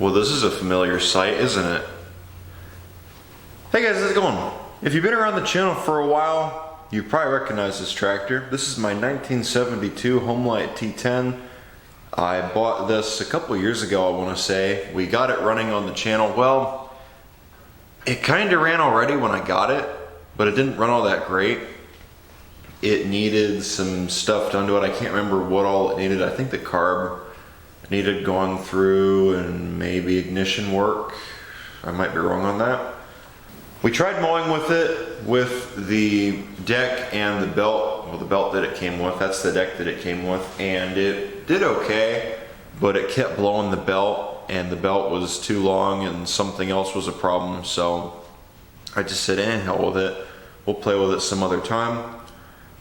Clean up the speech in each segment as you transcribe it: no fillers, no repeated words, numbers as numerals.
Well, this is a familiar sight, isn't it? Hey guys, how's it going? If you've been around the channel for a while, you probably recognize this tractor. This is my 1972 Homelite T10. I bought this a couple years ago, I want to say. We got it running on the channel. Well, it kind of ran already when I got it, but it didn't run all that great. It needed some stuff done to it. I can't remember what all it needed. I think the carb needed going through and maybe ignition work. I might be wrong on that. We tried mowing with it with the deck and the belt. Well, the belt that it came with, that's the deck that it came with, and it did okay, but it kept blowing the belt, and the belt was too long and something else was a problem, so I just said, hell with it. We'll play with it some other time.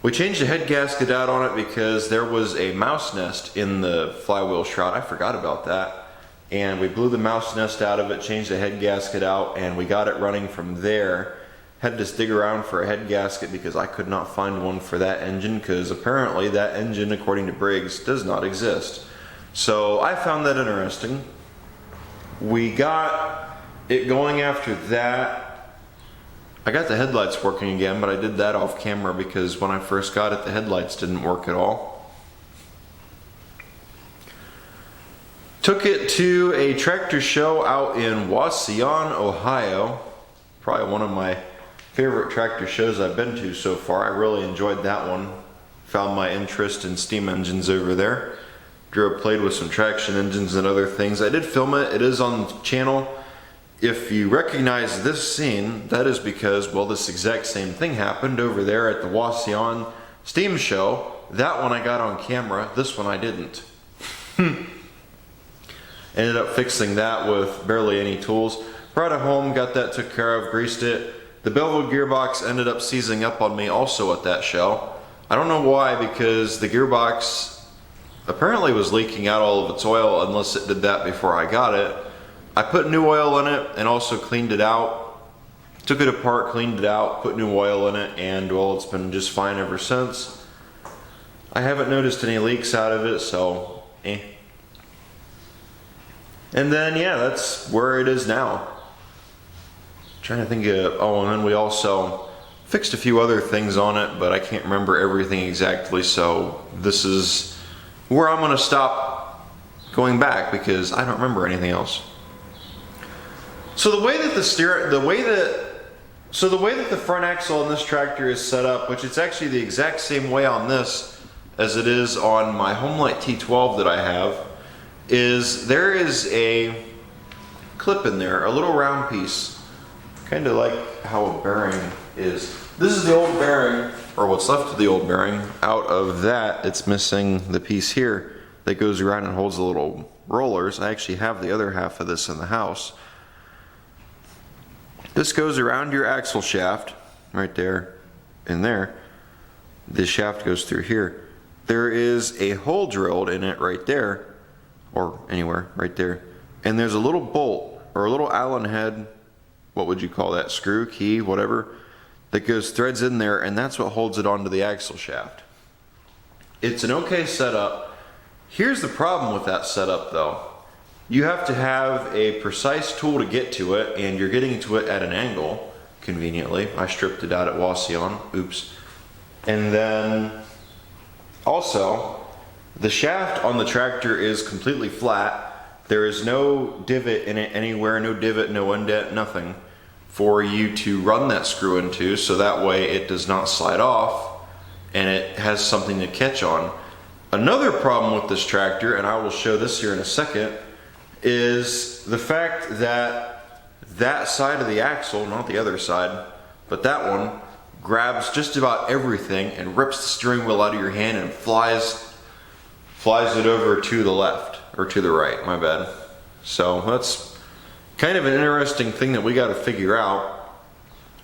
We changed the head gasket out on it because there was a mouse nest in the flywheel shroud. I forgot about that. And we blew the mouse nest out of it, changed the head gasket out, and we got it running from there. Had to dig around for a head gasket because I could not find one for that engine, because apparently that engine, according to Briggs, does not exist. So I found that interesting. We got it going after that. I got the headlights working again, but I did that off camera because when I first got it, the headlights didn't work at all. Took it to a tractor show out in Wauseon, Ohio. Probably one of my favorite tractor shows I've been to so far. I really enjoyed that one. Found my interest in steam engines over there. Played with some traction engines and other things. I did film it. It is on the channel. If you recognize this scene, that is because, well, this exact same thing happened over there at the Wauseon Steam Show. That one I got on camera, this one I didn't. Ended up fixing that with barely any tools. Brought it home, got that took care of, greased it. The bevel gearbox ended up seizing up on me also at that show. I don't know why, because the gearbox apparently was leaking out all of its oil, unless it did that before I got it. I put new oil in it and also cleaned it out. Took it apart, cleaned it out, put new oil in it, and well, it's been just fine ever since. I haven't noticed any leaks out of it, so And then yeah, that's where it is now. Trying to think of, oh, and then we also fixed a few other things on it, but I can't remember everything exactly, so this is where I'm gonna stop going back because I don't remember anything else. So the way that the way that the front axle on this tractor is set up, which it's actually the exact same way on this as it is on my Homelite T12 that I have, is there is a clip in there, a little round piece, kind of like how a bearing is. This is the old bearing, or what's left of the old bearing. Out of that, it's missing the piece here that goes around and holds the little rollers. I actually have the other half of this in the house. This goes around your axle shaft, right there, in there. This shaft goes through here. There is a hole drilled in it right there, or anywhere, right there. And there's a little bolt, or a little Allen head, what would you call that, screw, key, whatever, that goes threads in there, and that's what holds it onto the axle shaft. It's an okay setup. Here's the problem with that setup though. You have to have a precise tool to get to it, and you're getting to it at an angle, conveniently. I stripped it out at Wauseon, oops. And then, also, the shaft on the tractor is completely flat. There is no divot in it anywhere, no divot, no indent, nothing for you to run that screw into, so that way it does not slide off, and it has something to catch on. Another problem with this tractor, and I will show this here in a second, is the fact that that side of the axle, not the other side, but that one, grabs just about everything and rips the steering wheel out of your hand and flies it over to the left, or to the right, my bad. So that's kind of an interesting thing that we got to figure out.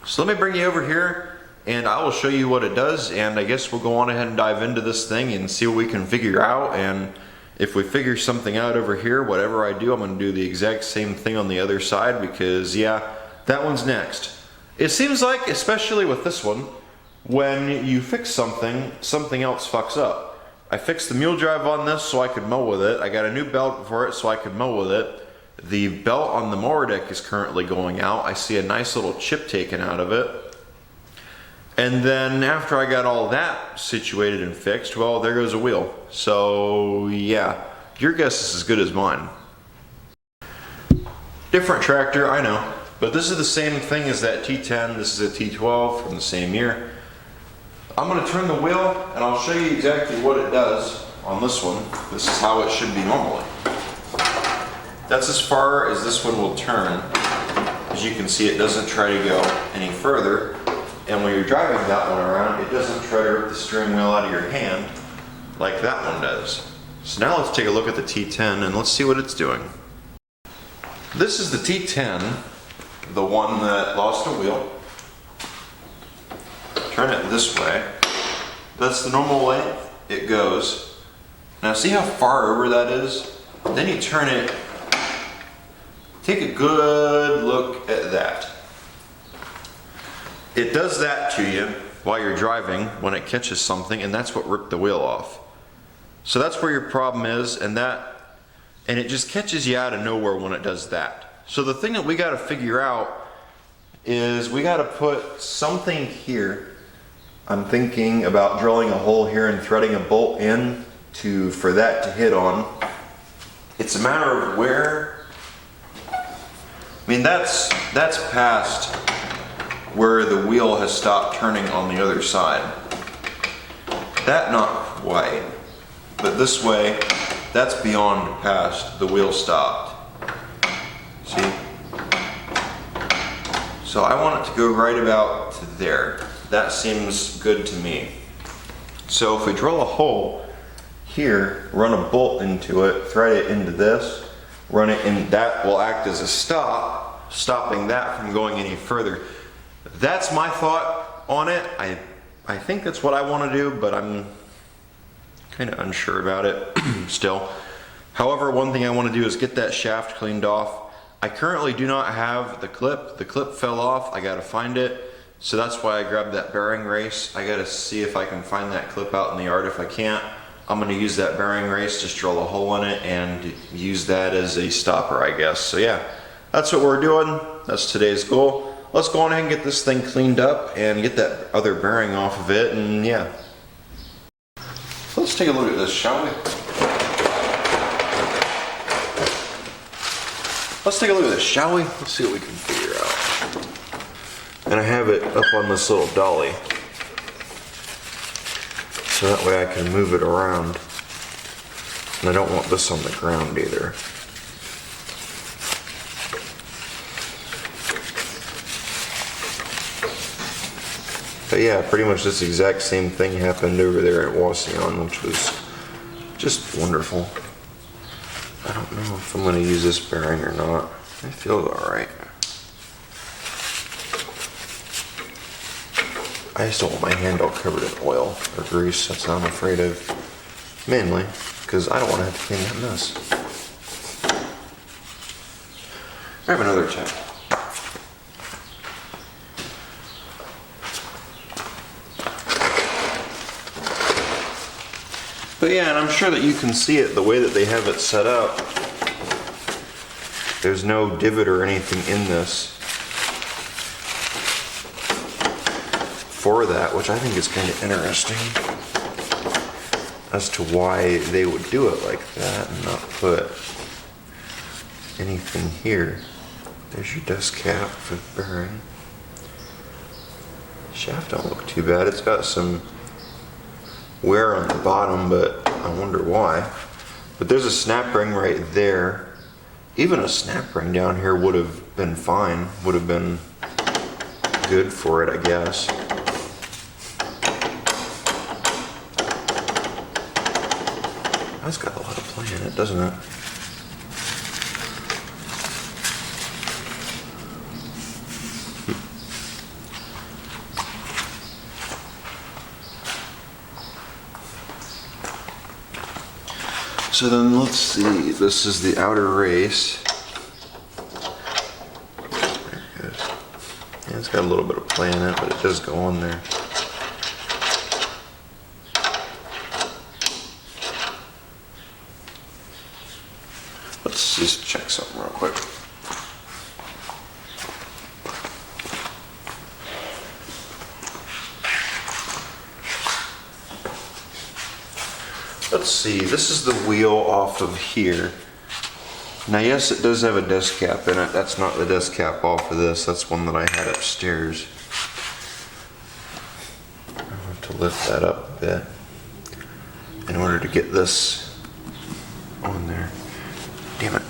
So let me bring you over here and I will show you what it does, and I guess we'll go on ahead and dive into this thing and see what we can figure out. And if we figure something out over here, whatever I do, I'm going to do the exact same thing on the other side, because yeah, that one's next. It seems like, especially with this one, when you fix something, something else fucks up. I fixed the mule drive on this so I could mow with it. I got a new belt for it so I could mow with it. The belt on the mower deck is currently going out. I see a nice little chip taken out of it. And then after I got all that situated and fixed, well, there goes a wheel. So yeah, your guess is as good as mine. Different tractor, I know, but this is the same thing as that T10. This is a T12 from the same year. I'm gonna turn the wheel and I'll show you exactly what it does on this one. This is how it should be normally. That's as far as this one will turn. As you can see, it doesn't try to go any further. And when you're driving that one around, it doesn't try to rip the steering wheel out of your hand like that one does. So now let's take a look at the T10 and let's see what it's doing. This is the T10, the one that lost a wheel. Turn it this way. That's the normal length it goes. Now see how far over that is? Then you turn it. Take a good look at that. It does that to you while you're driving when it catches something, and that's what ripped the wheel off. So that's where your problem is, and it just catches you out of nowhere when it does that. So the thing that we got to figure out is we got to put something here. I'm thinking about drilling a hole here and threading a bolt in for that to hit on. It's a matter of where. I mean, that's past where the wheel has stopped turning on the other side. That not quite, but this way, that's beyond past the wheel stopped. See? So I want it to go right about to there. That seems good to me. So if we drill a hole here, run a bolt into it, thread it into this, run it in, that will act as a stop, stopping that from going any further. That's my thought on it. I think that's what I want to do, but I'm kind of unsure about it still. However, one thing I want to do is get that shaft cleaned off. I currently do not have the clip. The clip fell off. I got to find it. So that's why I grabbed that bearing race. I got to see if I can find that clip out in the yard. If I can't, I'm going to use that bearing race, just drill a hole in it and use that as a stopper, I guess. So yeah, that's what we're doing. That's today's goal. Let's go on ahead and get this thing cleaned up and get that other bearing off of it, and yeah. Let's take a look at this, shall we? Let's take a look at this, shall we? Let's see what we can figure out. And I have it up on this little dolly, so that way I can move it around. And I don't want this on the ground either. But yeah, pretty much this exact same thing happened over there at Wasion, which was just wonderful. I don't know if I'm going to use this bearing or not. It feels alright. I just don't want my hand all covered in oil or grease. That's what I'm afraid of. Mainly because I don't want to have to clean that mess. I have another tip. But yeah, and I'm sure that you can see it the way that they have it set up. There's no divot or anything in this for that, which I think is kind of interesting as to why they would do it like that and not put anything here. There's your dust cap for the bearing. Shaft don't look too bad. It's got some wear on the bottom, but I wonder why. But there's a snap ring right there. Even a snap ring down here would have been fine, would have been good for it, I guess. That's got a lot of play in it, doesn't it? So then let's see, this is the outer race. There it goes. Yeah, it's got a little bit of play in it, but it does go on there. Let's Let's just check something real quick. Let's see, this is the wheel off of here. Now yes, it does have a desk cap in it. That's not the desk cap off of this. That's one that I had upstairs. I'll have to lift that up a bit in order to get this on there. Damn it.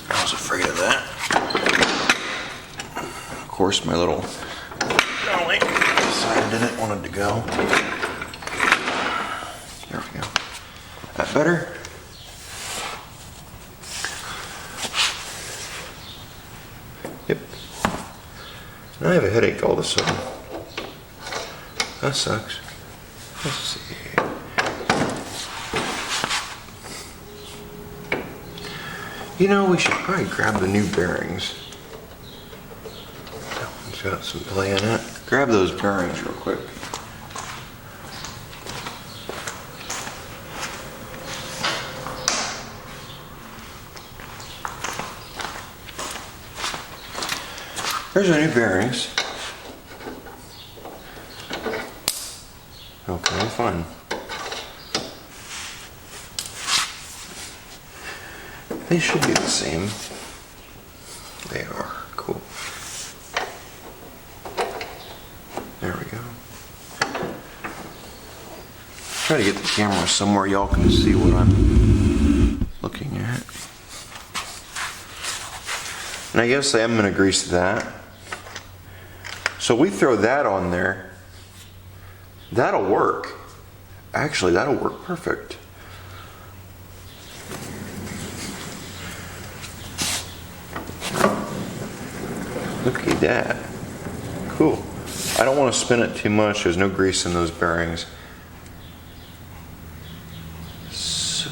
I was afraid of that. Of course, my little dolly decided didn't want it to go. There we go. That better? Yep. Now I have a headache all of a sudden. That sucks. Let's see. You know, we should probably grab the new bearings. That one's got some play in it. Grab those bearings real quick. There's our new bearings. Okay, fine. They should be the same. They are. Cool. There we go. Try to get the camera somewhere y'all can see what I'm looking at. And I guess I am going to grease that. So we throw that on there. That'll work. Actually, that'll work perfect. Look at that. Cool. I don't want to spin it too much. There's no grease in those bearings. So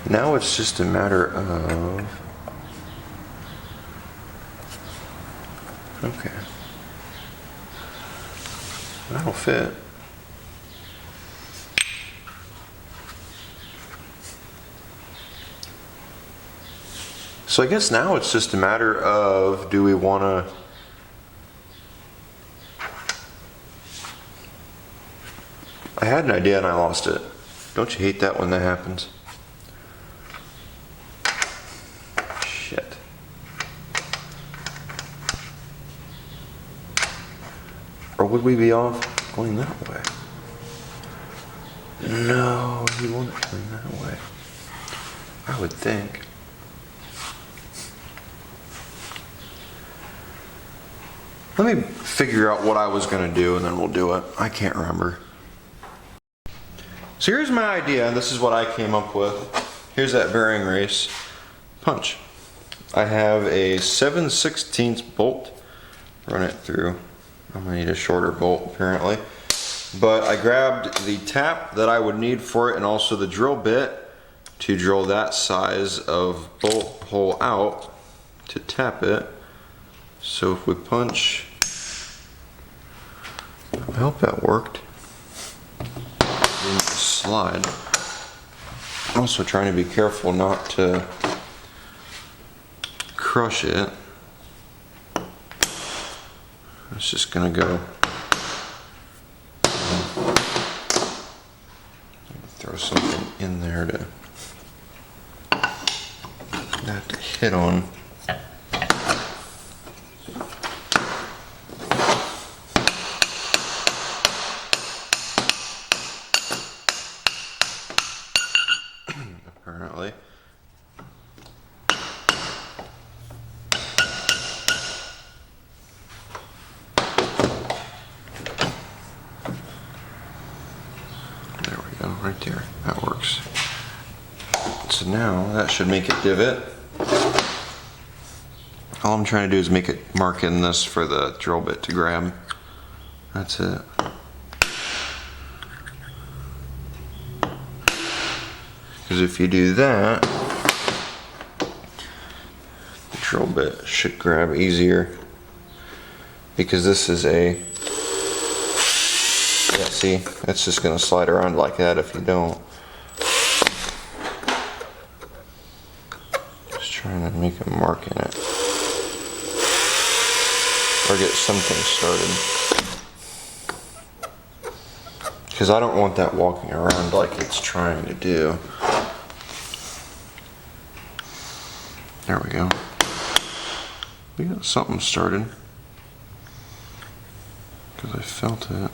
now it's just a matter of... Okay. That'll fit. So I guess now it's just a matter of, do we want to... I had an idea and I lost it. Don't you hate that when that happens? Shit. Or would we be off going that way? No, he won't turn that way. I would think. Let me figure out what I was going to do and then we'll do it. I can't remember. So here's my idea. This is what I came up with. Here's that bearing race. Punch. I have a 7/16 bolt. Run it through. I'm going to need a shorter bolt apparently. But I grabbed the tap that I would need for it and also the drill bit to drill that size of bolt hole out to tap it. So if we punch, I hope that worked. Didn't slide. I'm also trying to be careful not to crush it. It's just gonna go. Throw something in there to that to hit on. Apparently. There we go, right there. That works. So now that should make it divot. All I'm trying to do is make it mark in this for the drill bit to grab. That's it. Because if you do that, the drill bit should grab easier. Because this is a Yeah, see, it's just gonna slide around like that if you don't. Just trying to make a mark in it. Or get something started. Because I don't want that walking around like it's trying to do. There we go. We got something started. Because I felt it.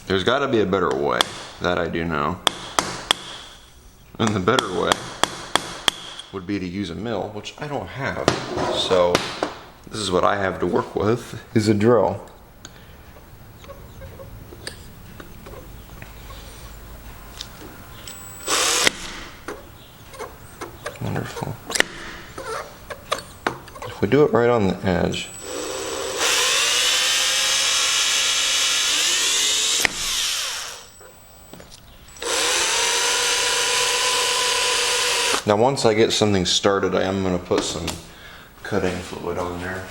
There's got to be a better way. That I do know. And the better way would be to use a mill, which I don't have. So this is what I have to work with, is a drill. Wonderful. If we do it right on the edge, now once I get something started, I am going to put some cutting fluid on there.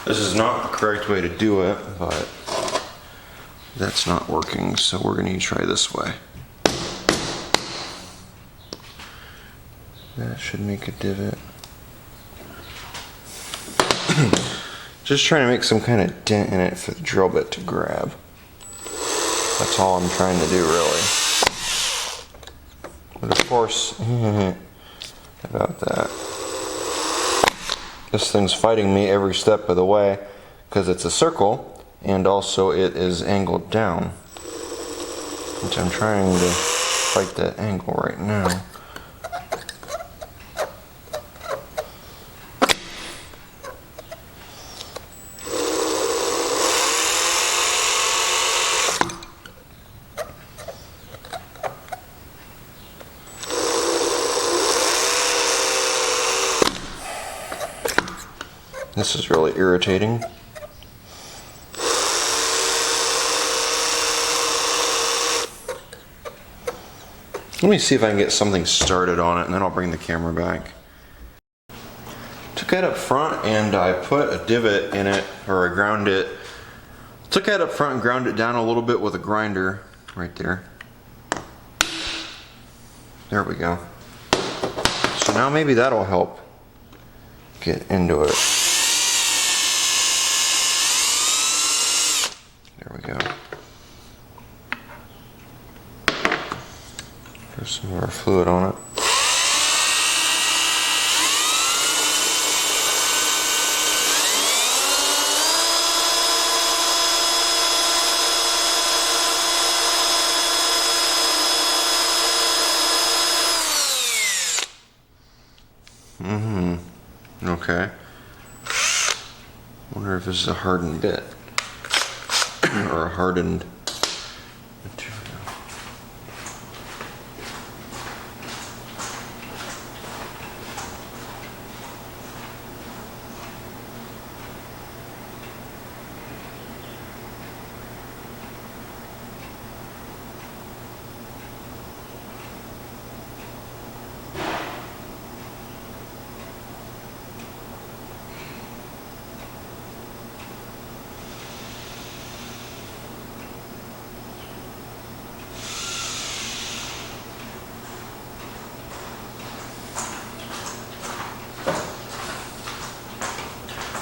This is not the correct way to do it, but that's not working, so we're going to try this way. That should make a divot. Just trying to make some kind of dent in it for the drill bit to grab. That's all I'm trying to do, really. But of course, about that. This thing's fighting me every step of the way because it's a circle and also it is angled down, which I'm trying to fight that angle right now. This is really irritating. Let me see if I can get something started on it and then I'll bring the camera back. Took that up front and I put a divot in it, or I ground it. Took that up front and ground it down a little bit with a grinder right there. There we go. So now maybe that'll help get into it. There we go. Put some more fluid on it. Okay. Wonder if this is a hardened bit. Or a hardened material.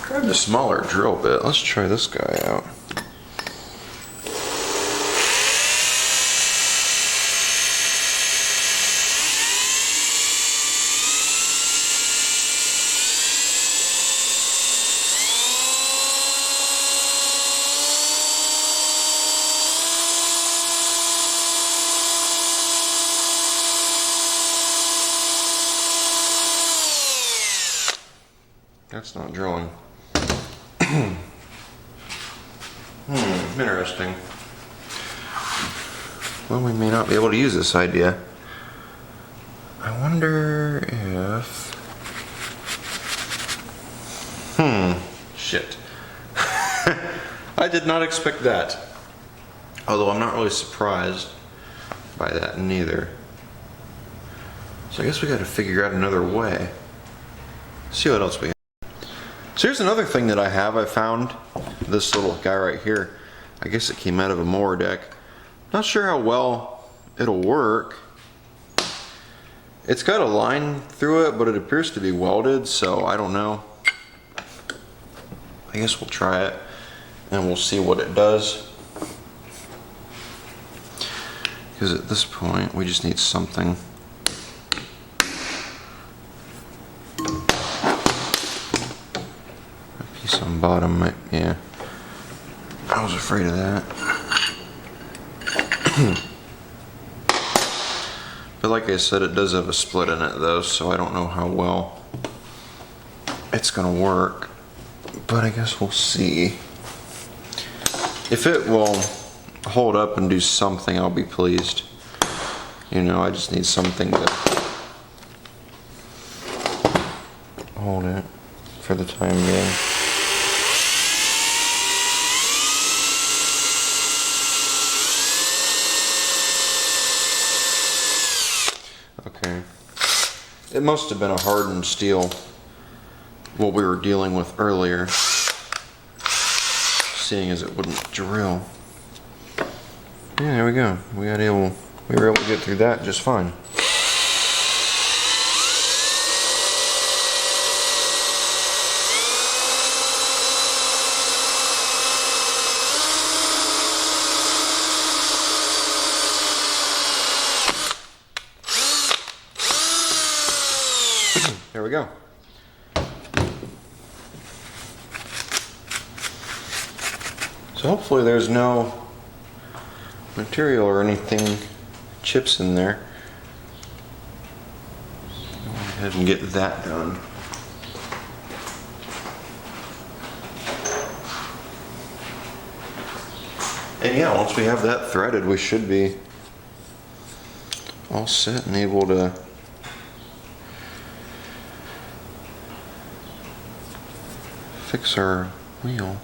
Grabbed a smaller drill bit. Let's try this guy out. That's not drilling. Interesting. well, we may not be able to use this idea. I wonder if... Shit. I did not expect that. Although I'm not really surprised by that neither. So I guess we gotta figure out another way. See what else we have. So here's another thing that I have. I found this little guy right here. I guess it came out of a mower deck. Not sure how well it'll work. It's got a line through it, but it appears to be welded, so I don't know. I guess we'll try it and we'll see what it does. Because at this point, we just need something. A piece on bottom might, yeah. I was afraid of that. But like I said, it does have a split in it though, so I don't know how well it's gonna work. But I guess we'll see. If it will hold up and do something, I'll be pleased. You know, I just need something to hold it for the time being. Okay. It must have been a hardened steel, what we were dealing with earlier, seeing as it wouldn't drill. Yeah, there we go. We were able to get through that just fine. There we go. So hopefully there's no material or anything, chips in there. Go ahead and get that done. And yeah, once we have that threaded, we should be all set and able to fix our wheel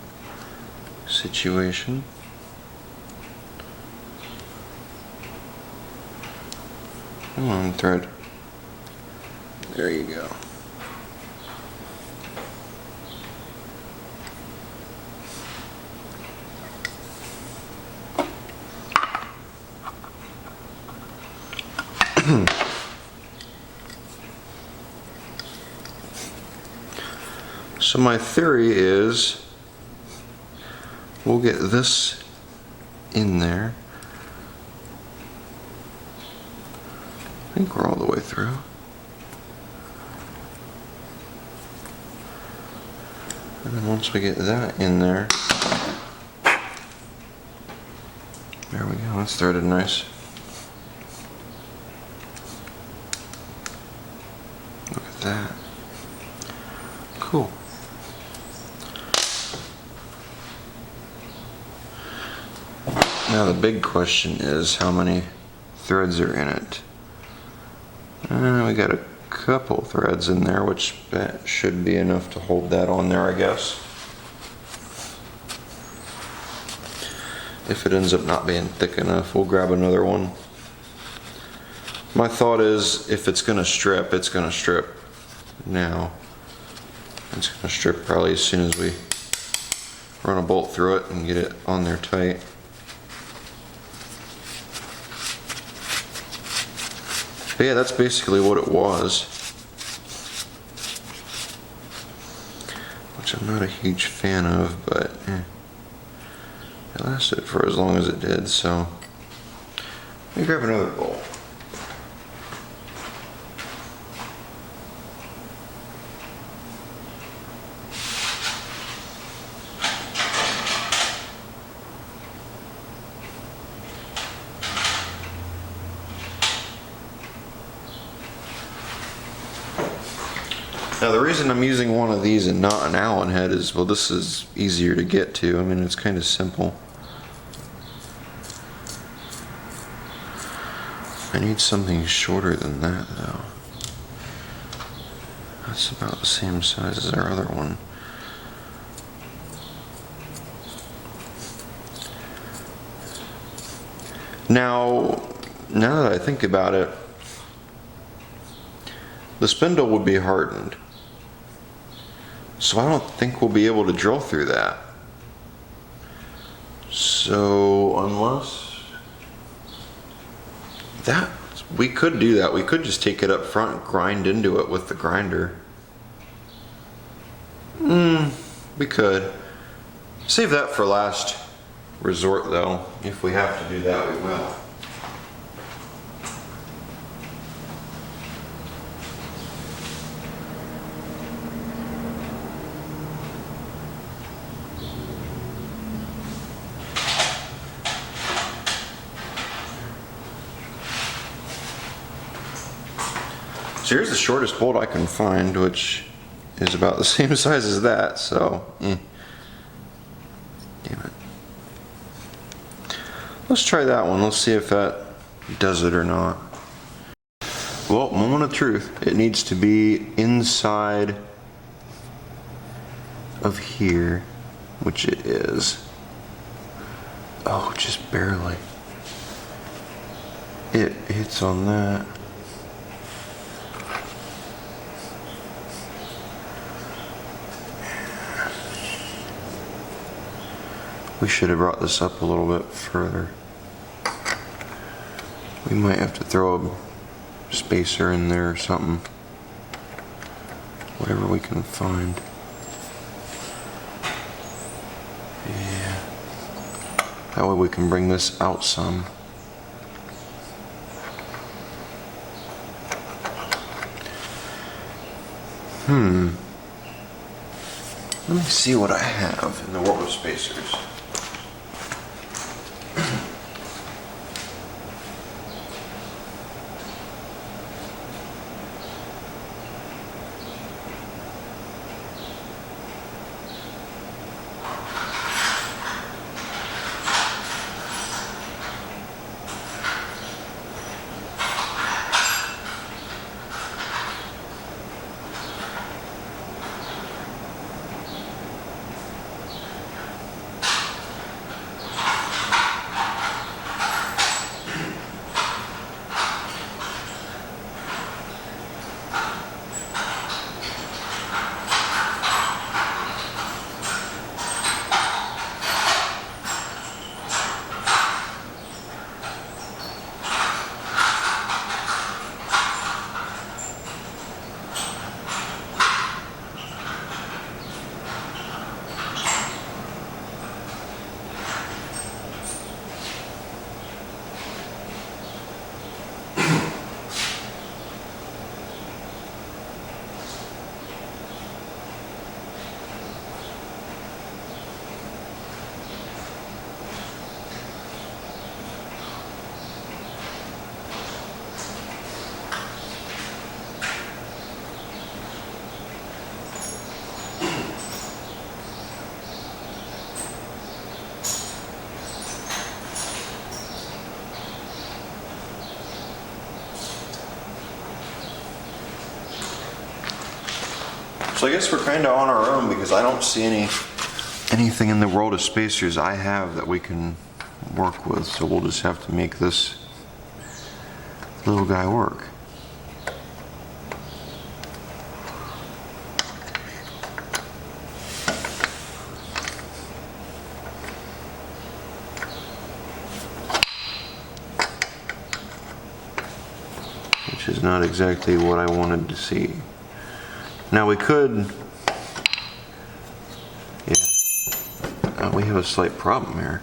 situation. Come on, thread. There you go. So my theory is we'll get this in there. I think we're all the way through. And then once we get that in there, there we go, that's threaded nice. Look at that. Cool. Now the big question is how many threads are in it. We got a couple threads in there, which should be enough to hold that on there, I guess. If it ends up not being thick enough, we'll grab another one. My thought is if it's gonna strip, it's gonna strip now. It's gonna strip probably as soon as we run a bolt through it and get it on there tight. But yeah, that's basically what it was. Which I'm not a huge fan of, but it lasted for as long as it did, so let me grab another bolt. Now the reason I'm using one of these and not an Allen head is, well, this is easier to get to. I mean, it's kind of simple. I need something shorter than that though. That's about the same size as our other one. Now that I think about it, the spindle would be hardened. So I don't think we'll be able to drill through that. So unless that, we could do that. We could just take it up front and grind into it with the grinder. We could. Save that for last resort though. If we have to do that, we will. So here's the shortest bolt I can find, which is about the same size as that, so damn it. Let's try that one. Let's see if that does it or not. Well, moment of truth. It needs to be inside of here, which it is. Oh, just barely. It hits on that. We should have brought this up a little bit further. We might have to throw a spacer in there or something. Whatever we can find. Yeah. That way we can bring this out some. Let me see what I have in the world of spacers. So I guess we're kind of on our own because I don't see anything in the world of spacers I have that we can work with. So we'll just have to make this little guy work. Which is not exactly what I wanted to see. Now we could, we have a slight problem here.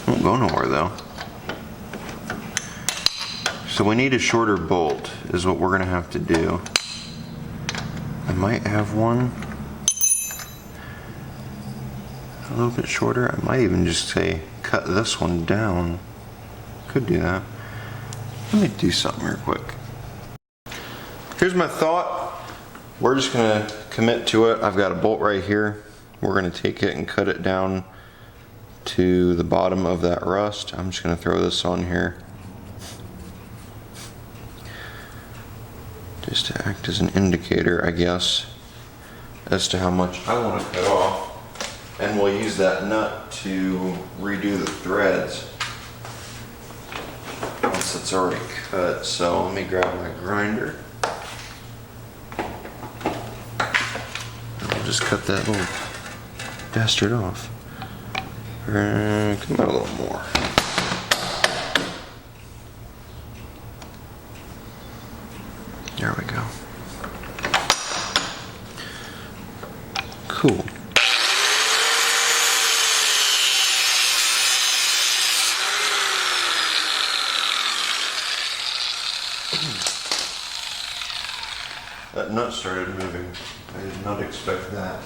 Won't go nowhere though. So we need a shorter bolt is what we're gonna have to do. I might have one a little bit shorter. I might even just say cut this one down. Could do that. Let me do something real quick. Here's my thought. We're just gonna commit to it. I've got a bolt right here. We're gonna take it and cut it down to the bottom of that rust. I'm just going to throw this on here just to act as an indicator, I guess, as to how much I want to cut off. And we'll use that nut to redo the threads once it's already cut. So let me grab my grinder. I'll just cut that little bastard off. Come out a little more. There we go. Cool. That nut started moving. I did not expect that.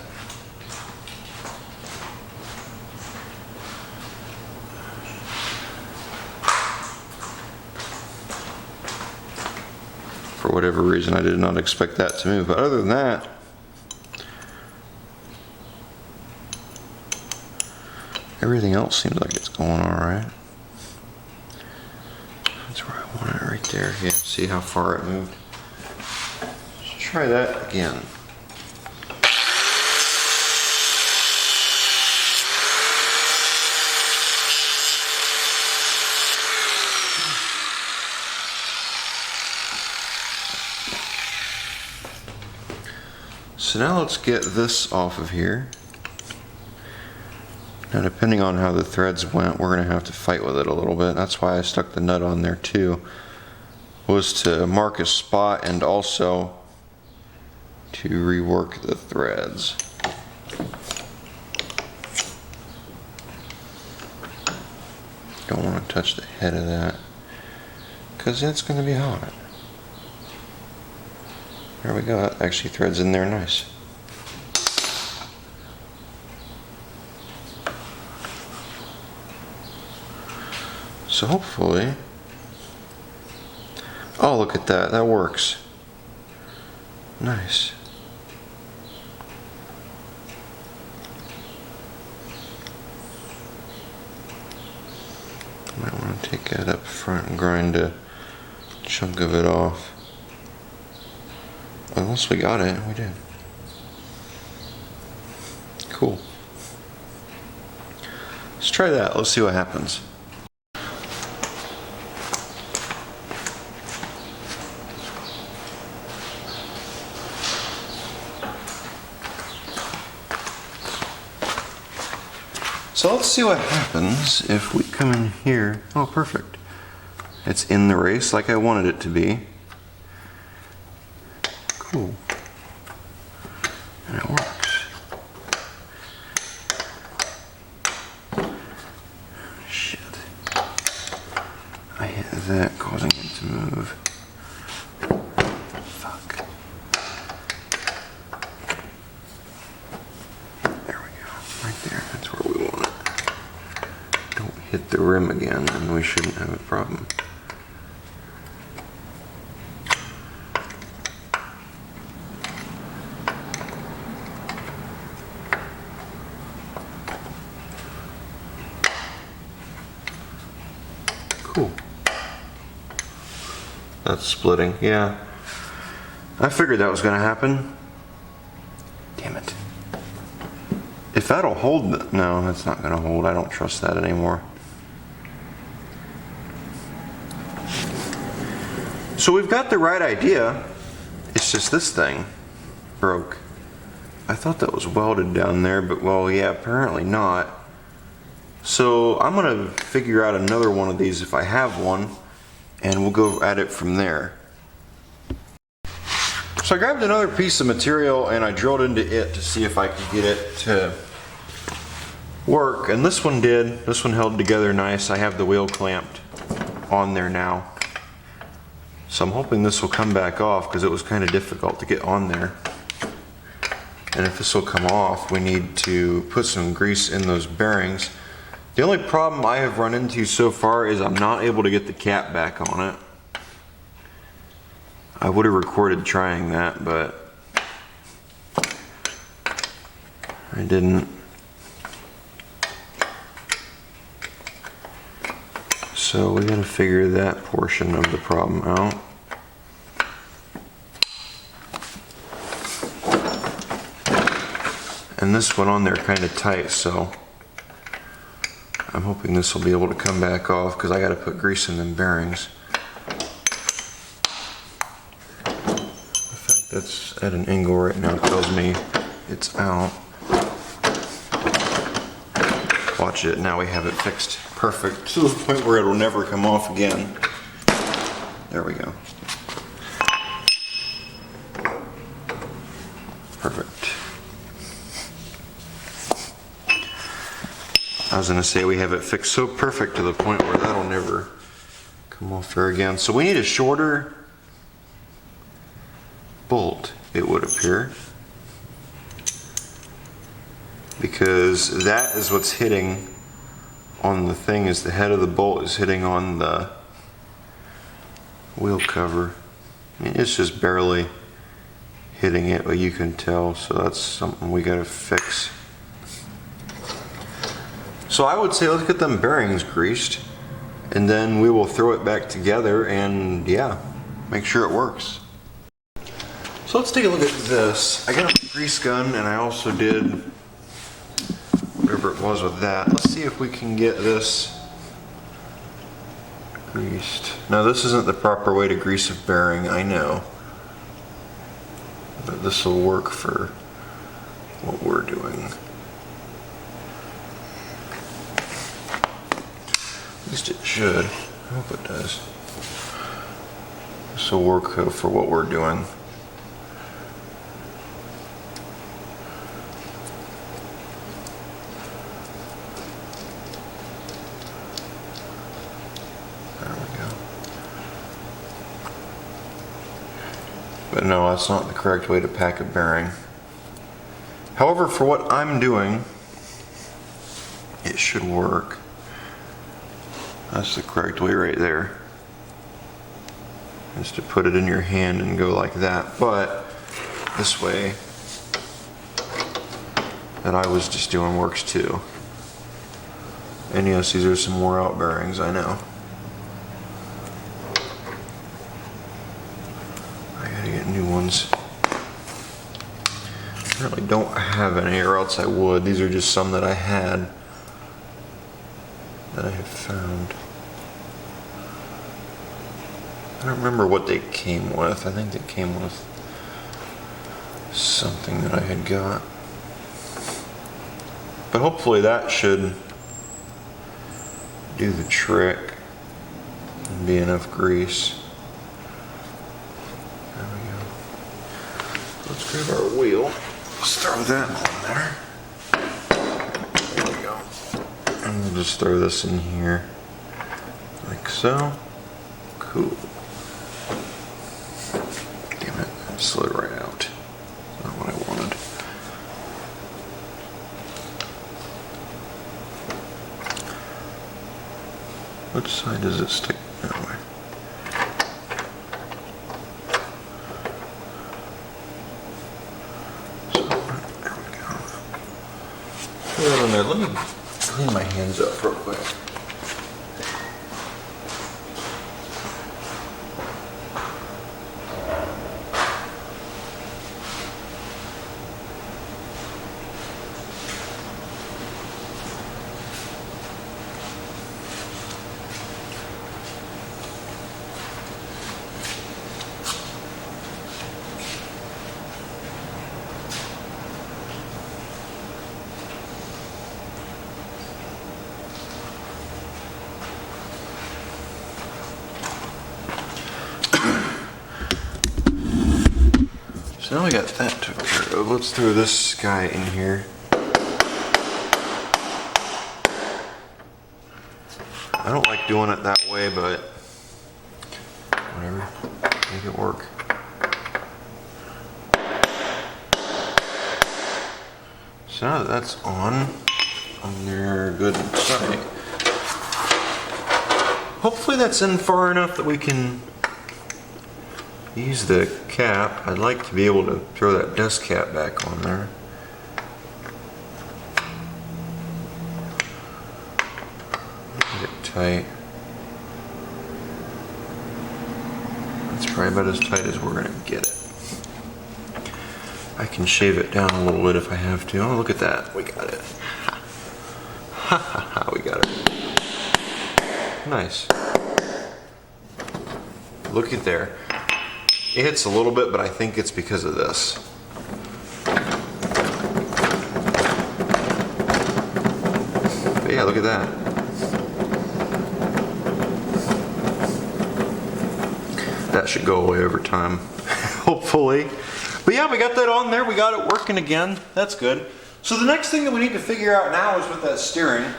For whatever reason, I did not expect that to move. But other than that, everything else seems like it's going all right. That's where I want it, right there. Yeah, see how far it moved? Let's try that again. So now let's get this off of here. Now depending on how the threads went, we're going to have to fight with it a little bit. That's why I stuck the nut on there too, was to mark a spot and also to rework the threads. Don't want to touch the head of that because that's going to be hot. There we go, that actually threads in there nice. So hopefully, oh look at that, that works. Nice. Might want to take that up front and grind a chunk of it off. Unless we got it, we did. Cool. Let's try that, let's see what happens. So let's see what happens if we come in here. Oh, perfect. It's in the race like I wanted it to be. Cool. And it works. Shit. I hit that, causing it to move. Fuck. There we go. Right there. That's where we want it. Don't hit the rim again, and we shouldn't have a problem. Cool. That's splitting, yeah. I figured that was gonna happen. Damn it. If that'll hold, no, that's not gonna hold. I don't trust that anymore. So we've got the right idea. It's just this thing broke. I thought that was welded down there, but well, yeah, apparently not. So I'm gonna figure out another one of these if I have one, and we'll go at it from there. So I grabbed another piece of material and I drilled into it to see if I could get it to work, and this one did. This one held together nice. I have the wheel clamped on there now. So I'm hoping this will come back off because it was kind of difficult to get on there. And if this will come off, we need to put some grease in those bearings. The only problem I have run into so far is I'm not able to get the cap back on it. I would have recorded trying that, but I didn't. So we gotta figure that portion of the problem out. And this went on there kind of tight, so I'm hoping this will be able to come back off because I gotta put grease in them bearings. The fact that's at an angle right now tells me it's out. Watch it, now we have it fixed perfect to the point where it'll never come off again. There we go. Perfect. I was gonna say we have it fixed so perfect to the point where that'll never come off there again. So we need a shorter bolt, it would appear, because that is what's hitting on the thing, is the head of the bolt is hitting on the wheel cover. I mean, it's just barely hitting it, but you can tell, so that's something we gotta fix. So I would say let's get them bearings greased, and then we will throw it back together and yeah, make sure it works. So let's take a look at this. I got a grease gun and I also did whatever it was with that. Let's see if we can get this greased. Now this isn't the proper way to grease a bearing, I know. But this will work for what we're doing. At least it should. I hope it does. This will work for what we're doing. There we go. But no, that's not the correct way to pack a bearing. However, for what I'm doing, it should work. That's the correct way right there. Is to put it in your hand and go like that. But this way that I was just doing works too. And yes, these are some wore out bearings, I know. I gotta get new ones. I really don't have any, or else I would. These are just some that I had that I have found. I don't remember what they came with. I think they came with something that I had got. But hopefully that should do the trick and be enough grease. There we go. Let's grab our wheel. Let's throw that on there. There we go. And we'll just throw this in here like so. Cool. Damn it, it slid right out. Not what I wanted. Which side does it stick that way? So, there we go. Throw that on there. Let me clean my hands up real quick. So now we got that took care of. Let's throw this guy in here. I don't like doing it that way, but whatever, make it work. So now that that's on there, good and tight. Hopefully that's in far enough that we can use the cap. I'd like to be able to throw that dust cap back on there. Get it tight. It's probably about as tight as we're gonna get it. I can shave it down a little bit if I have to. Oh, look at that, we got it. Ha ha ha, we got it. Nice. Look at there. It hits a little bit, but I think it's because of this. But yeah, look at that. That should go away over time, hopefully. But yeah, we got that on there. We got it working again. That's good. So the next thing that we need to figure out now is with that steering.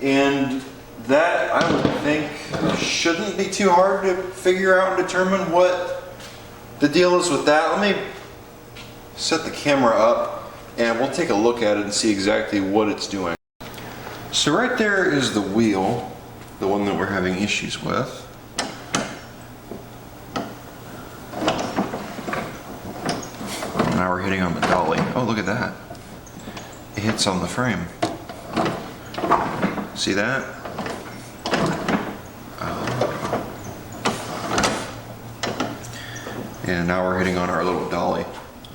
And that, I would think, shouldn't be too hard to figure out and determine what the deal is with that. Let me set the camera up and we'll take a look at it and see exactly what it's doing. So right there is the wheel, the one that we're having issues with. Now we're hitting on the dolly. Oh, look at that. It hits on the frame. See that? And now we're hitting on our little dolly.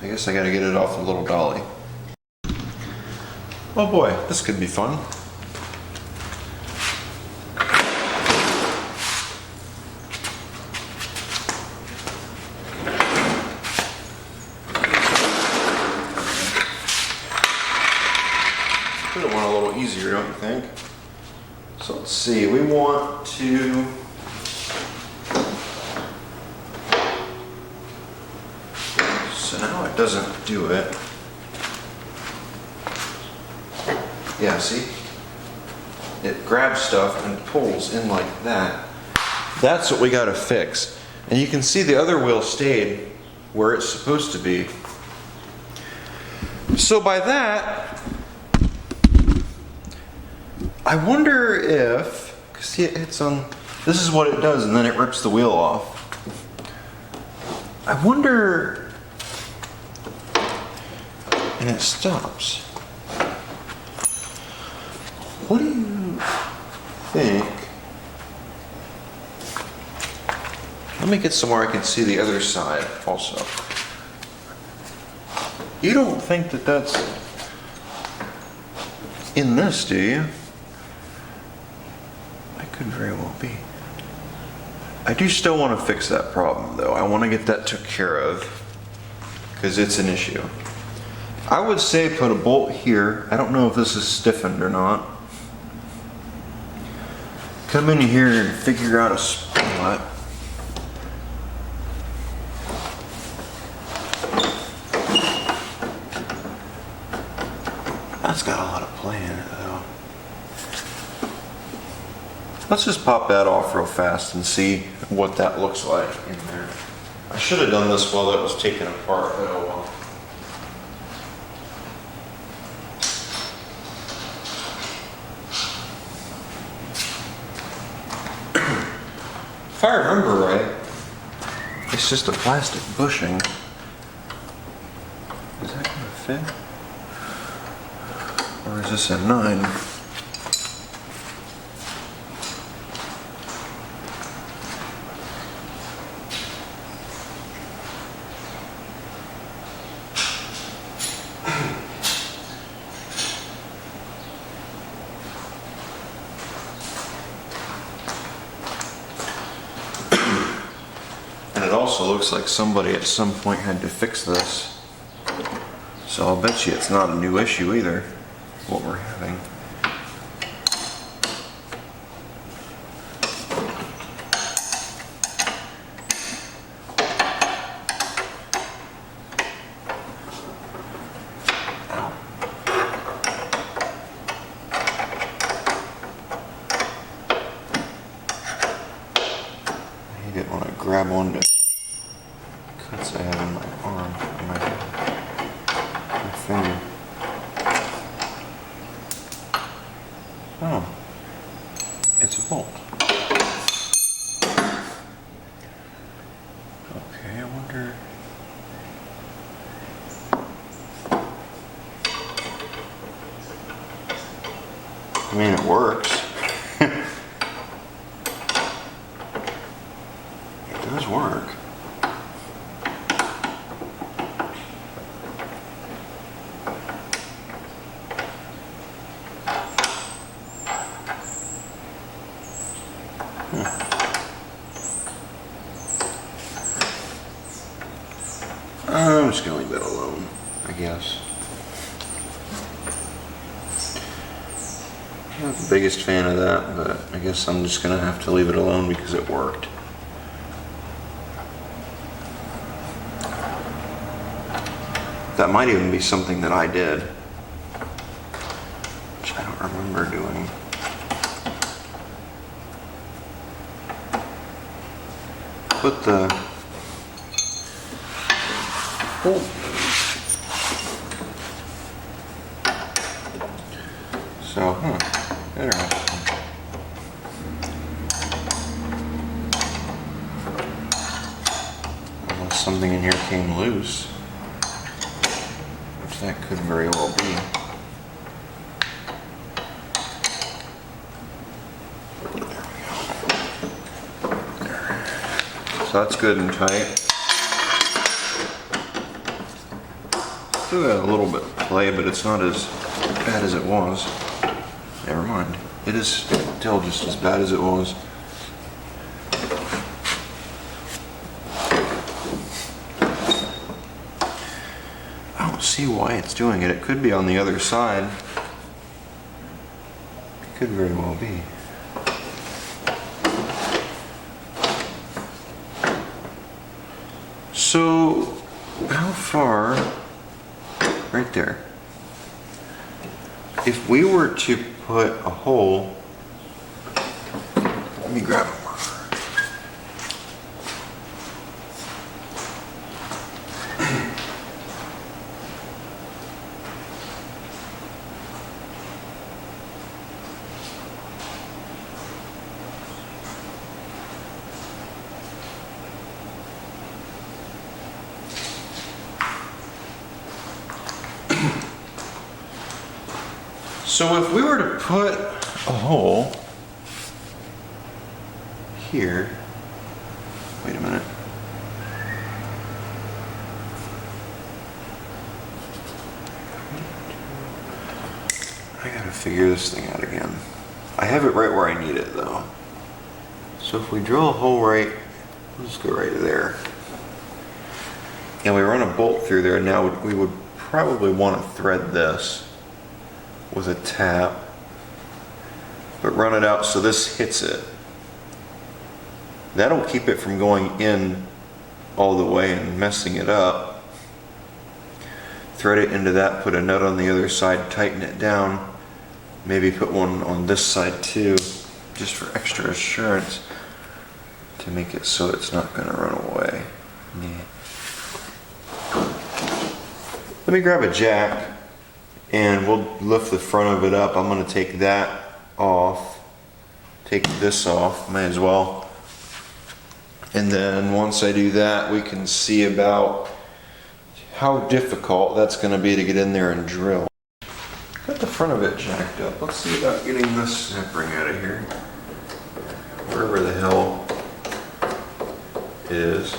I guess I gotta get it off the little dolly. Oh boy, this could be fun. Could have went a little easier, don't you think? So let's see, we want to so now it doesn't do it. Yeah, see? It grabs stuff and pulls in like that. That's what we gotta fix. And you can see the other wheel stayed where it's supposed to be. So by that, I wonder if, see it hits on, this is what it does and then it rips the wheel off. I wonder, and it stops. What do you think? Let me get somewhere I can see the other side also. You don't think that that's in this, do you? That could very well be. I do still want to fix that problem though. I want to get that took care of because it's an issue. I would say put a bolt here. I don't know if this is stiffened or not. Come in here and figure out a spot. That's got a lot of play in it though. Let's just pop that off real fast and see what that looks like in there. I should have done this while that was taken apart, but oh well. If I remember right, it's just a plastic bushing. Is that gonna fit? Or is this a 9? And it also looks like somebody at some point had to fix this. So I'll bet you it's not a new issue either, what we're having. I didn't want to grab one to cuts I have in my arm, my finger. Oh, it's a bolt. Okay, I wonder. I mean, it works. It does work. I'm just gonna leave it alone, I guess. I'm not the biggest fan of that, but I guess I'm just gonna have to leave it alone because it worked. That might even be something that I did, which I don't remember doing. Put the So, interesting. Unless something in here came loose, which that could very well be. There we go. There. So that's good and tight. Still got a little bit of play, but it's not as bad as it was. Never mind. It is still just as bad as it was. I don't see why it's doing it. It could be on the other side. It could very well be. So, how far? Right there. If we were to put a hole, let me grab a marker. So if we were to put a hole here, wait a minute. I gotta figure this thing out again. I have it right where I need it though. So if we drill a hole right, let's go right there. And we run a bolt through there, now we would probably want to thread this with a tap, but run it out so this hits it. That'll keep it from going in all the way and messing it up. Thread it into that, put a nut on the other side, tighten it down, maybe put one on this side too, just for extra assurance to make it so it's not going to run away. Yeah. Let me grab a jack and we'll lift the front of it up. I'm going to take that off, take this off, may as well. And then once I do that, we can see about how difficult that's going to be to get in there and drill. Got the front of it jacked up. Let's see about getting this snap ring out of here. Wherever the hell it is.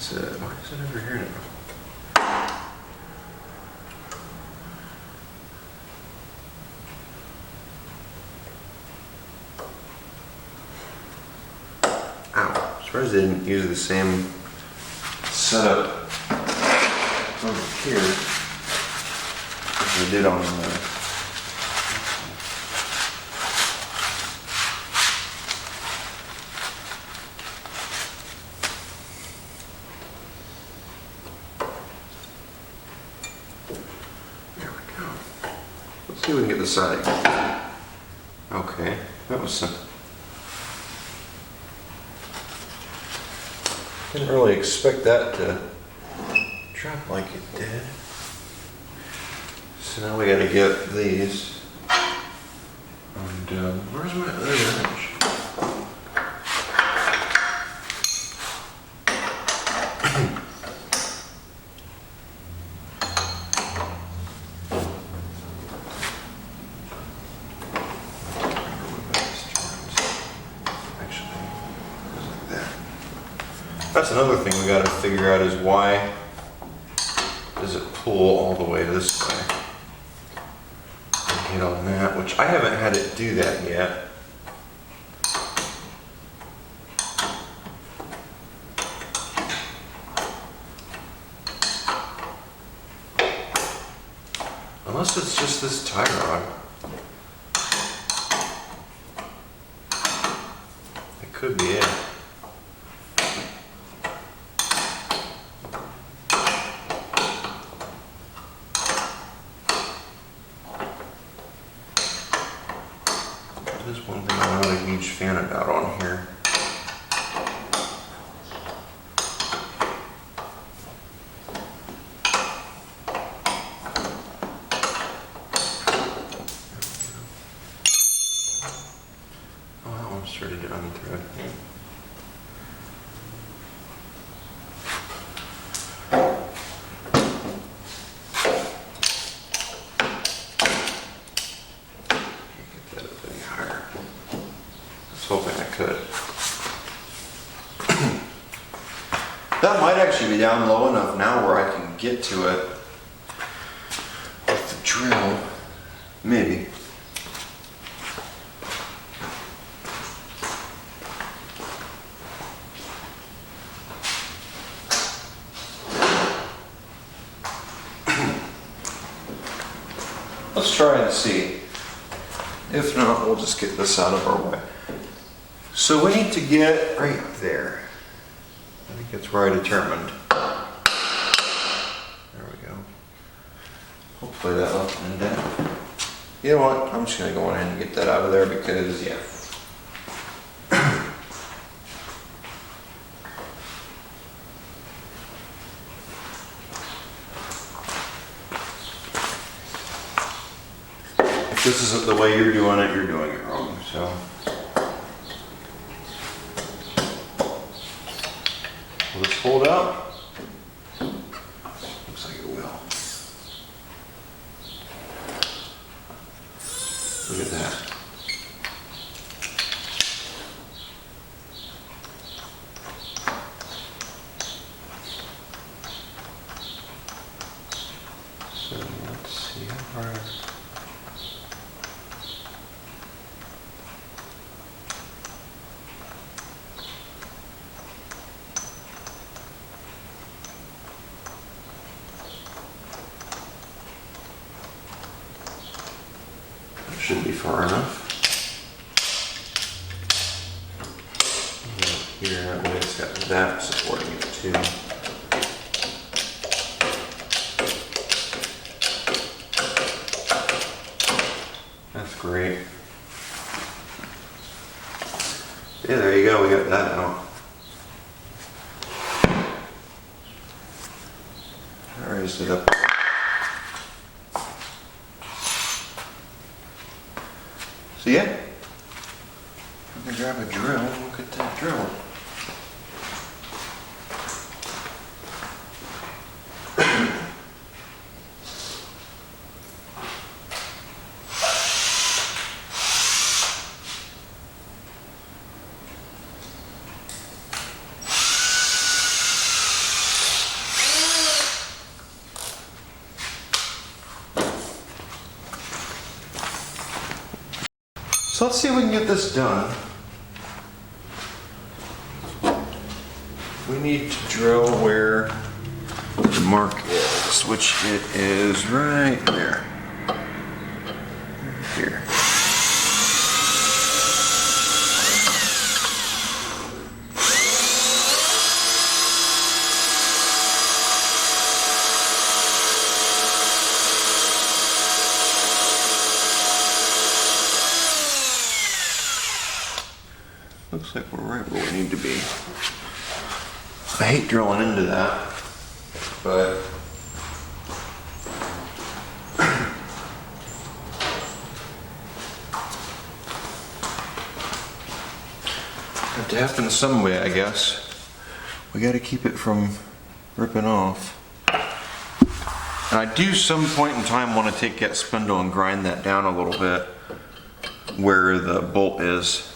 Why is it over here now? Ow. I'm surprised they didn't use the same setup over here as they did on the see if we can get the side. Okay, that was some. Didn't really expect that to drop like it did. So now we gotta get these. And where's my other wrench? That's another thing we gotta figure out is why does it pull all the way this way? And hit on that, which I haven't had it do that yet. Unless it's just this tie rod. It could be it. There's one thing I'm not a huge fan about on here. Started to unthread. Get that up any higher. I was hoping I could. That might actually be down low enough now where I can get to it with the drill. Maybe. Let's try and see. If not, we'll just get this out of our way. So we need to get right there. I think that's where I determined. There we go. Hopefully that left it down. You know what? I'm just gonna go ahead and get that out of there because, yeah. If this isn't the way you're doing it wrong, so. Will this hold out? Looks like it will. Look at that. So let's see how far. Should be far enough. Here, that way it's got that supporting it too. That's great. Yeah, there you go, we got that out. I raised it up. So yeah, I'm gonna grab a drill and look at that drill. So let's see if we can get this done. We need to drill where the mark is, which it is right there. Here. Looks like we're right where we need to be. I hate drilling into that, but have to happen some way, I guess. We got to keep it from ripping off. And I do some point in time want to take that spindle and grind that down a little bit where the bolt is.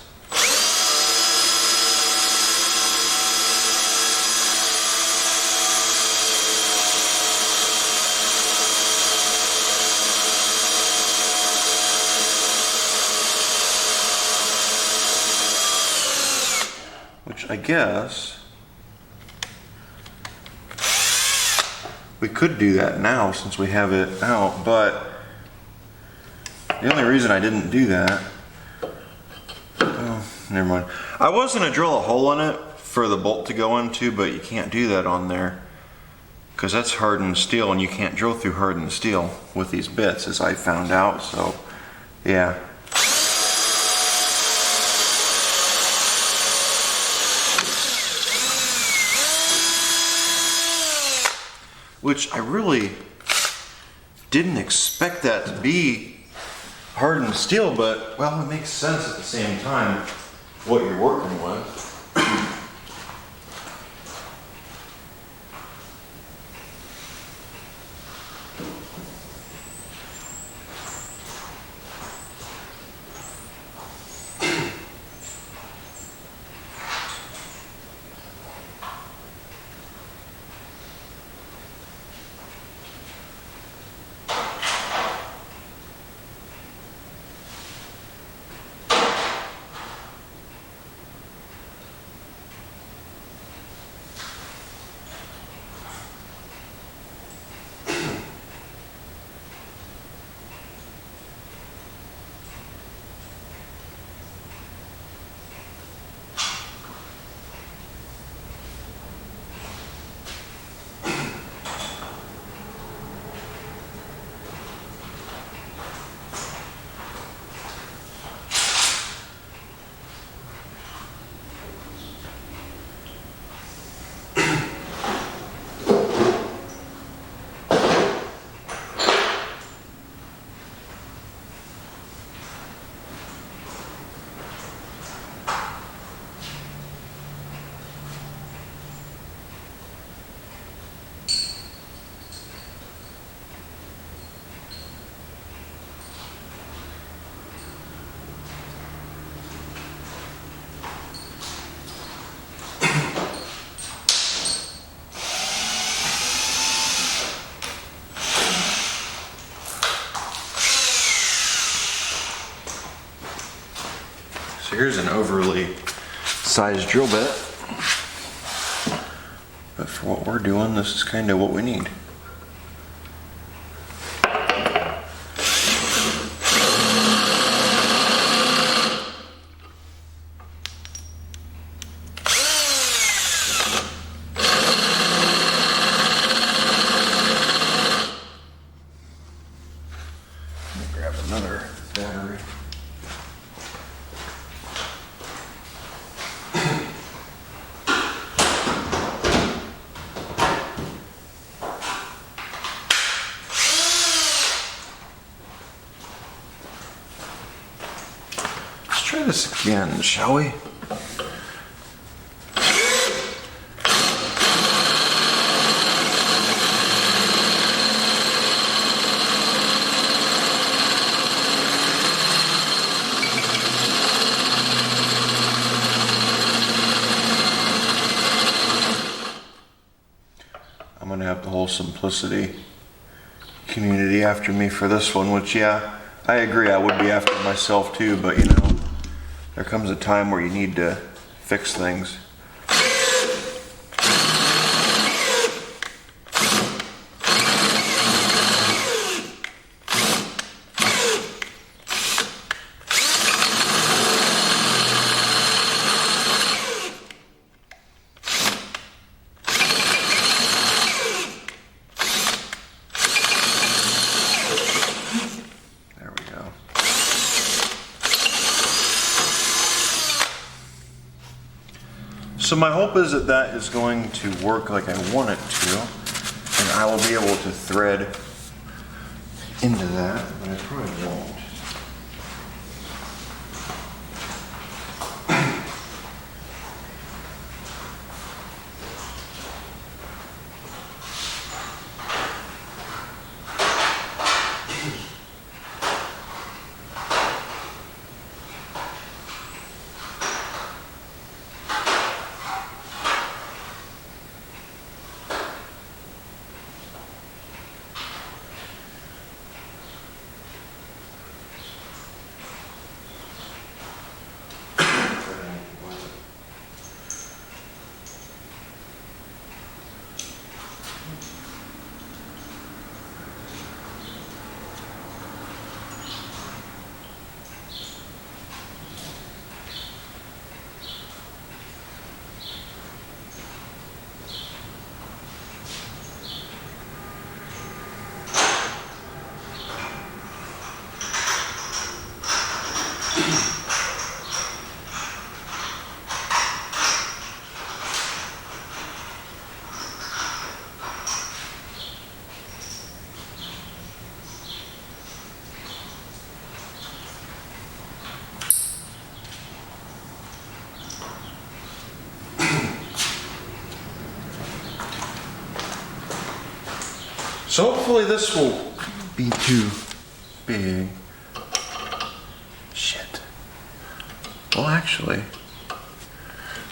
which I guess we could do that now since we have it out, but the only reason I didn't do that, oh, never mind. I was gonna drill a hole in it for the bolt to go into, but you can't do that on there because that's hardened steel and you can't drill through hardened steel with these bits, as I found out, so yeah. Which I really didn't expect that to be hardened steel, but well, it makes sense at the same time what you're working with. So here's an overly sized drill bit, but for what we're doing, this is kind of what we need. Grab another battery. Let's try this again, shall we? I'm gonna have the whole simplicity community after me for this one, which yeah, I agree, I would be after myself too, but you know, there comes a time where you need to fix things. So my hope is that that is going to work like I want it to, and I will be able to thread into that, but I probably won't. So hopefully this will be too big. Shit. Well, actually,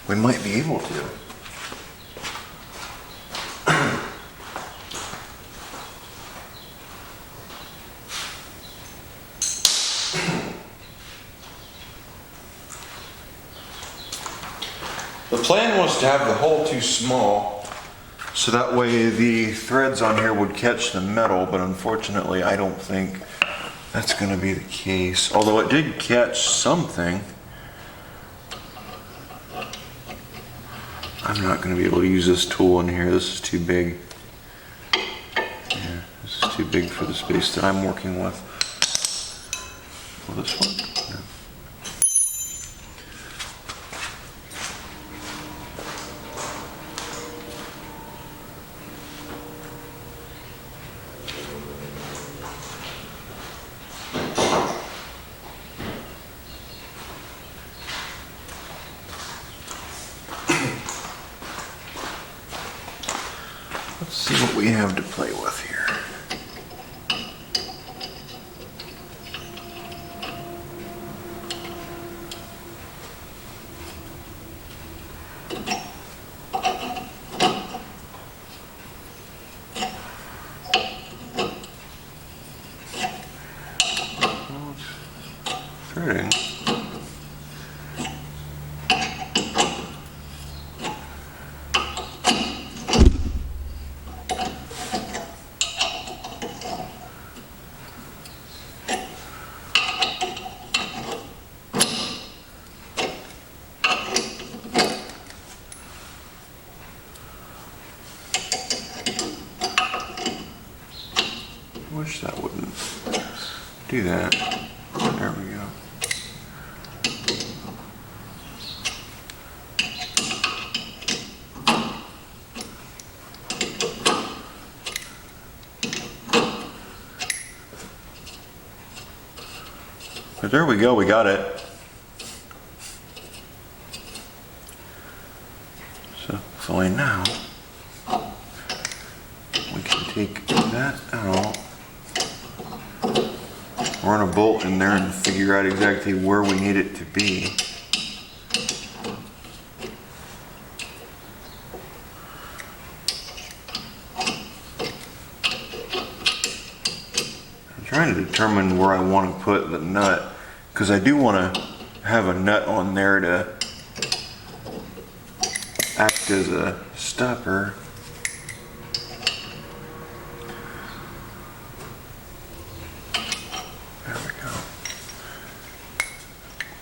we might be able to. The plan was to have the hole too small, so that way the threads on here would catch the metal, but unfortunately I don't think that's going to be the case. Although it did catch something. I'm not going to be able to use this tool in here. This is too big. Yeah, this is too big for the space that I'm working with. Well, this one? No. Let's see what we have to play with here. Threading. Wish that wouldn't do that. There we go. But there we go, we got it. So hopefully now we can take that out. Run a bolt in there and figure out exactly where we need it to be. I'm trying to determine where I want to put the nut, because I do want to have a nut on there to act as a stopper.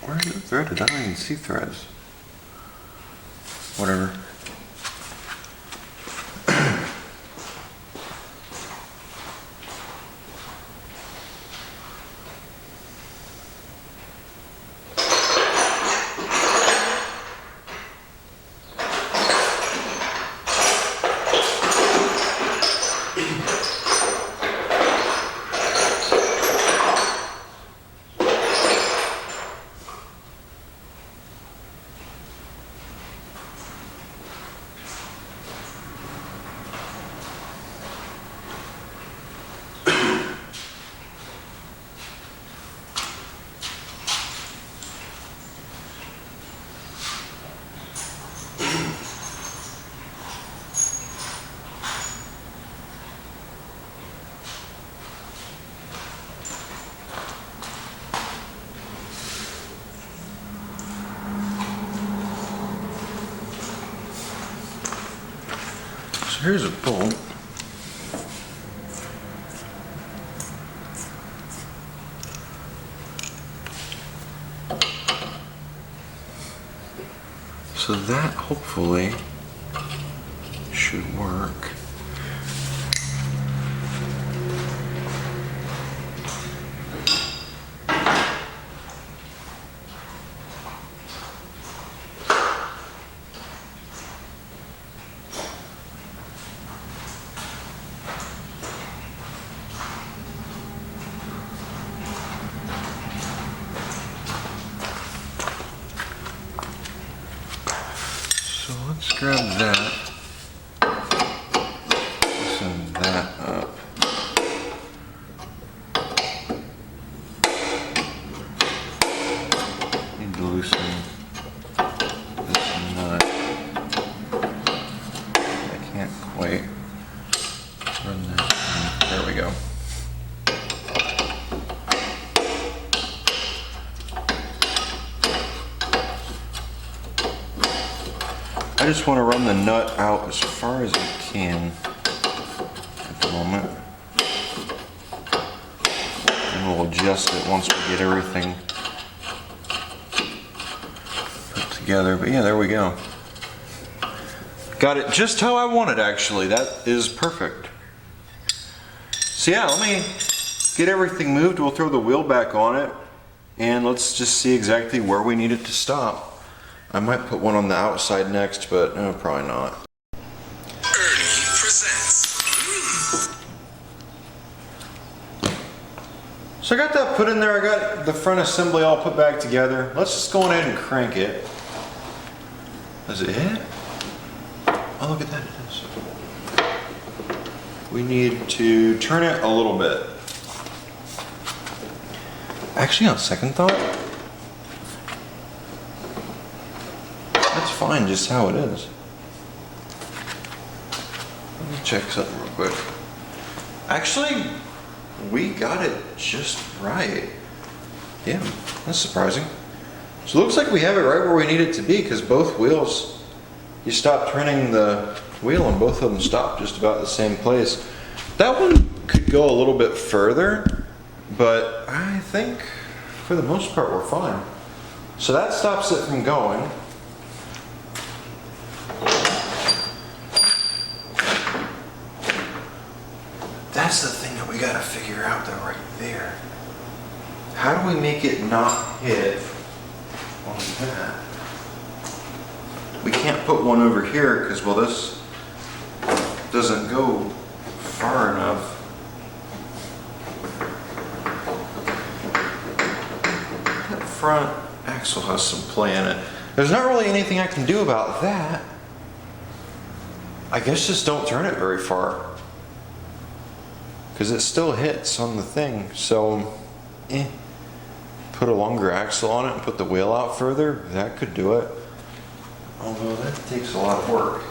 Where is it threaded? I don't even see threads. Whatever. So here's a bolt. So that hopefully should work. So let's grab that. Loosen that up. Need to loosen this nut. I can't quite run that in. There we go. I just want to run the nut out as far as I can at the moment. And we'll adjust it once we get everything put together. But yeah, there we go. Got it just how I want it, actually. That is perfect. So yeah, let me get everything moved. We'll throw the wheel back on it. And let's just see exactly where we need it to stop. I might put one on the outside next, but no, probably not. Ernie presents. So I got that put in there. I got the front assembly all put back together. Let's just go ahead and crank it. Does it hit? Oh, look at that, it is. We need to turn it a little bit. Actually, on second thought, that's fine just how it is. Let me check something real quick. Actually, we got it just right. Yeah, that's surprising. So it looks like we have it right where we need it to be, because both wheels, you stop turning the wheel and both of them stop just about the same place. That one could go a little bit further, but I think for the most part we're fine. So that stops it from going. That's the thing that we gotta figure out though, right there. How do we make it not hit on that? We can't put one over here because, well, this doesn't go far enough. That front axle has some play in it. There's not really anything I can do about that. I guess just don't turn it very far, because it still hits on the thing. So, put a longer axle on it and put the wheel out further. That could do it. Although that takes a lot of work.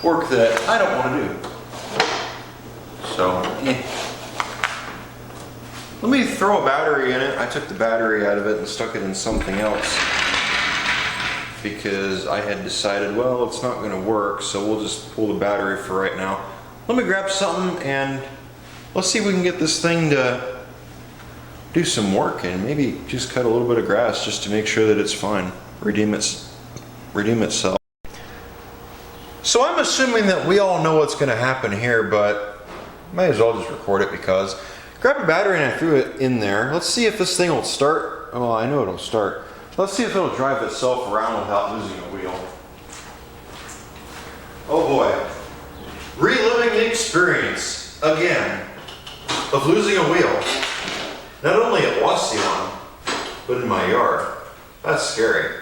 Work that I don't want to do. So, let me throw a battery in it. I took the battery out of it and stuck it in something else, because I had decided, well, it's not going to work, so we'll just pull the battery for right now. Let me grab something and let's see if we can get this thing to do some work and maybe just cut a little bit of grass just to make sure that it's fine. Redeem itself. So I'm assuming that we all know what's going to happen here, but might as well just record it because. Grab a battery and I threw it in there. Let's see if this thing will start. Oh, I know it'll start. Let's see if it'll drive itself around without losing a wheel. Oh boy. Reliving the experience, again, of losing a wheel. Not only at Wasion, but in my yard. That's scary.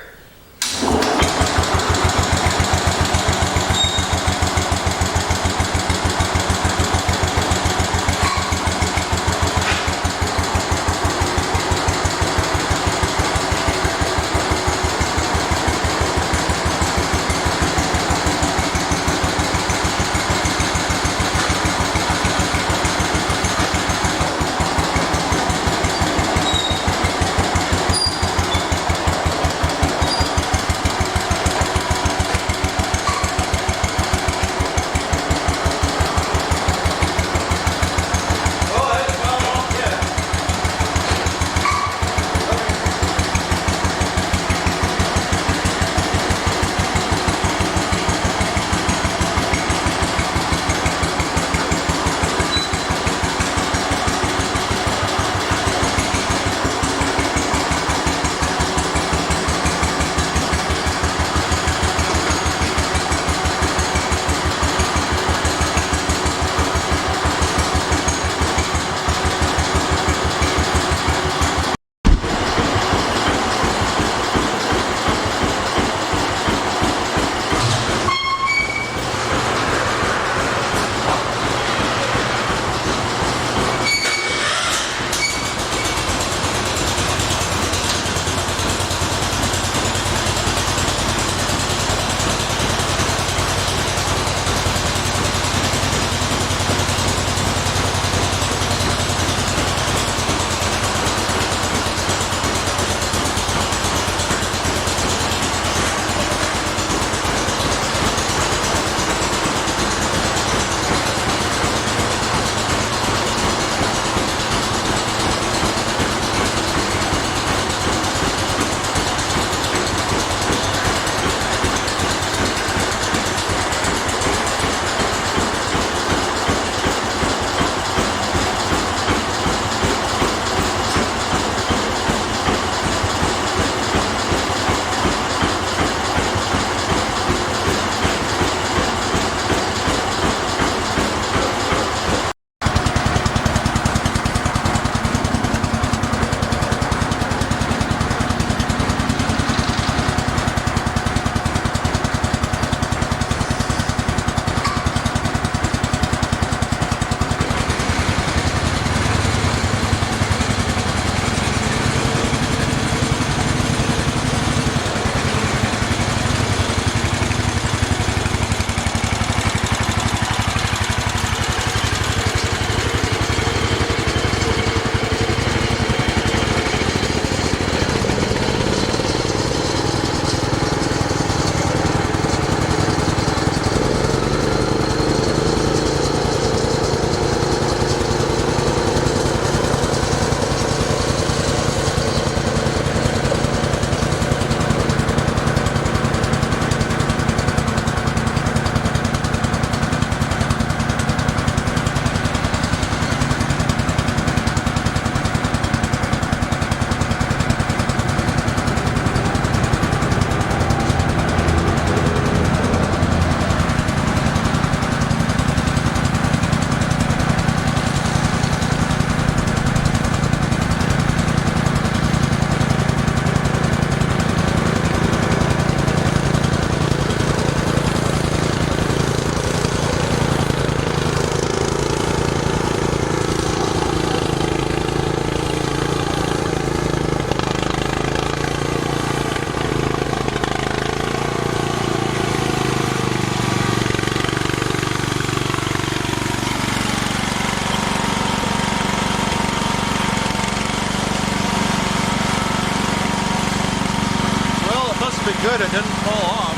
must be good. It didn't fall off.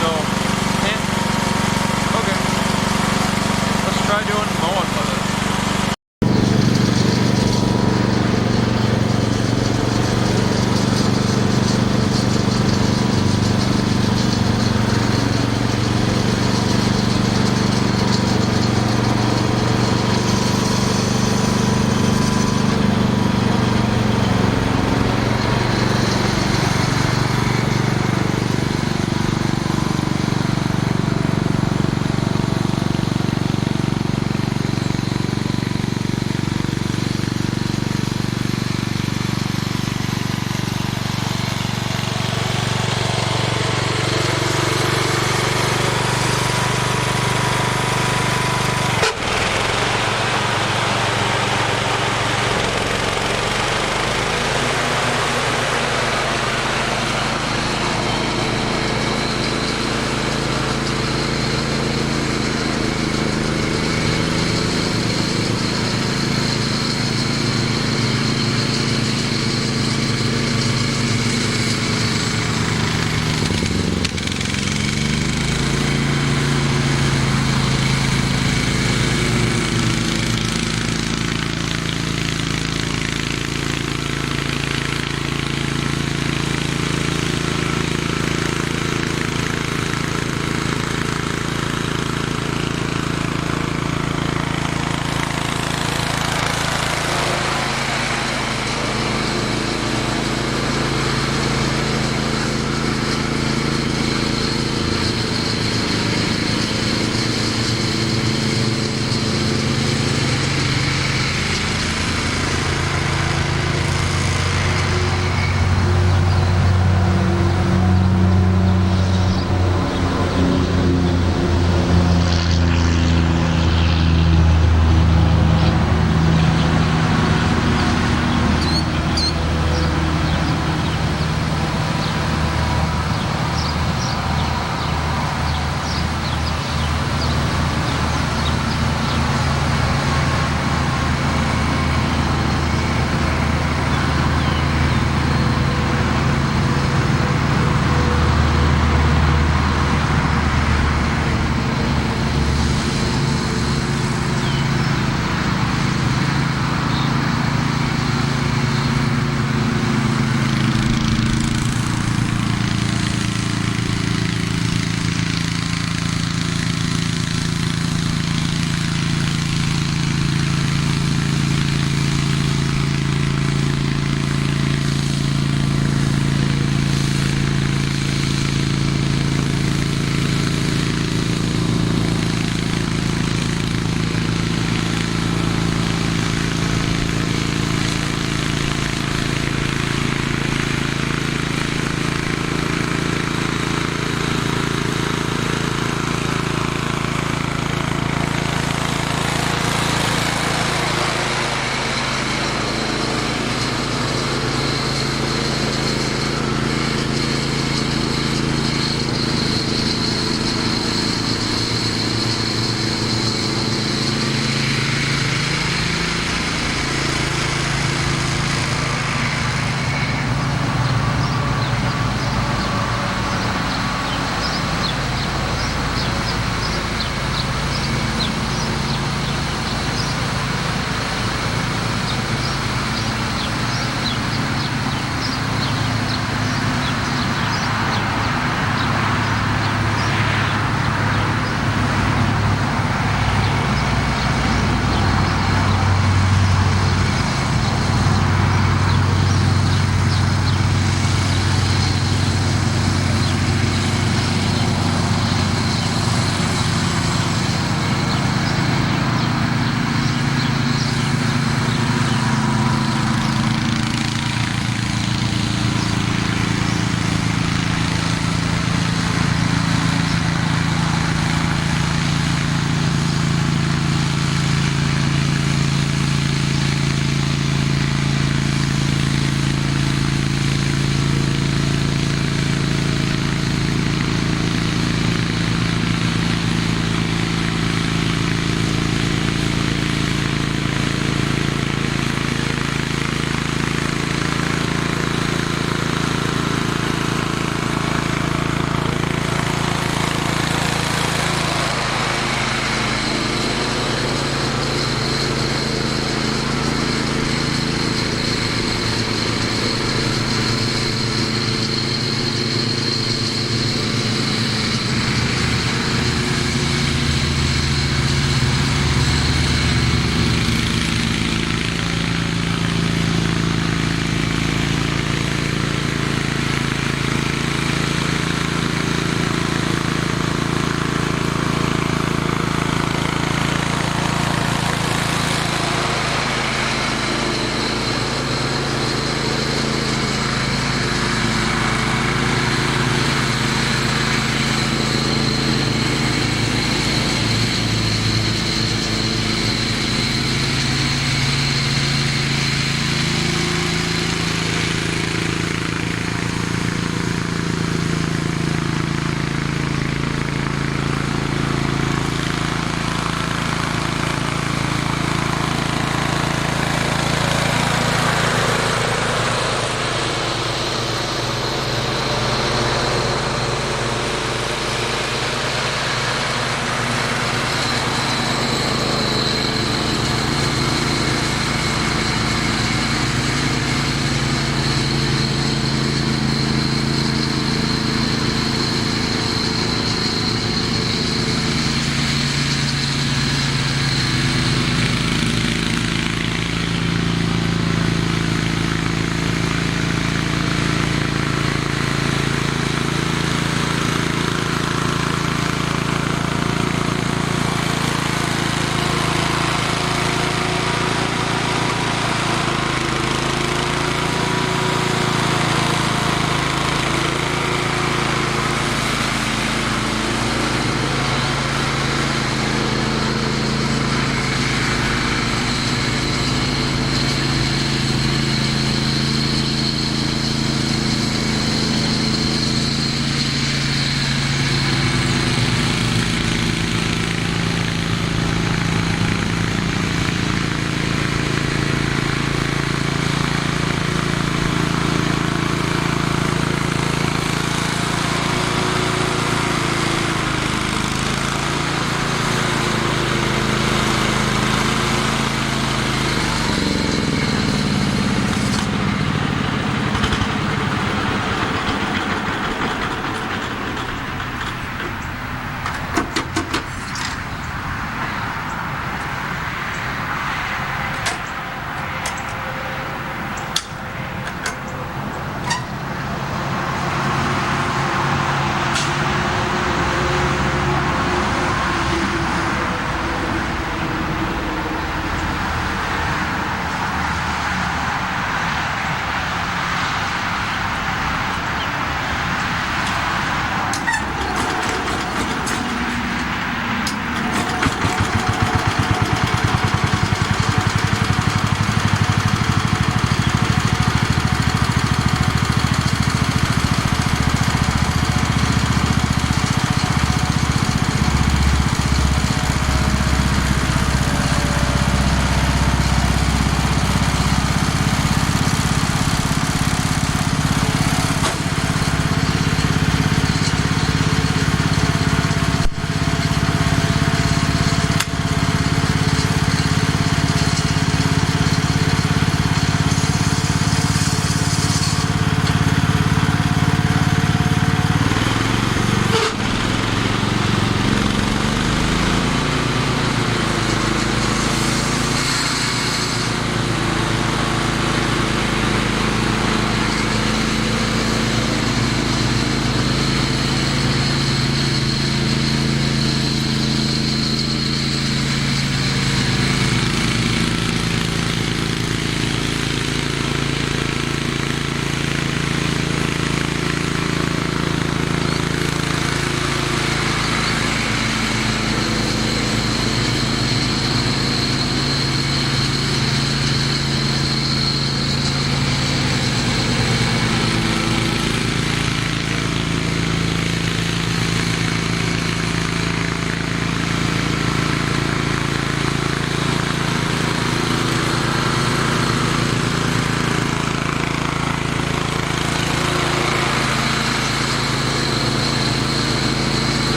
So, okay. Let's try doing mowing with it.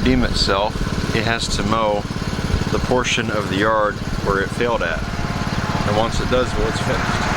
redeem itself, it has to mow the portion of the yard where it failed at. And once it does, well, it's finished.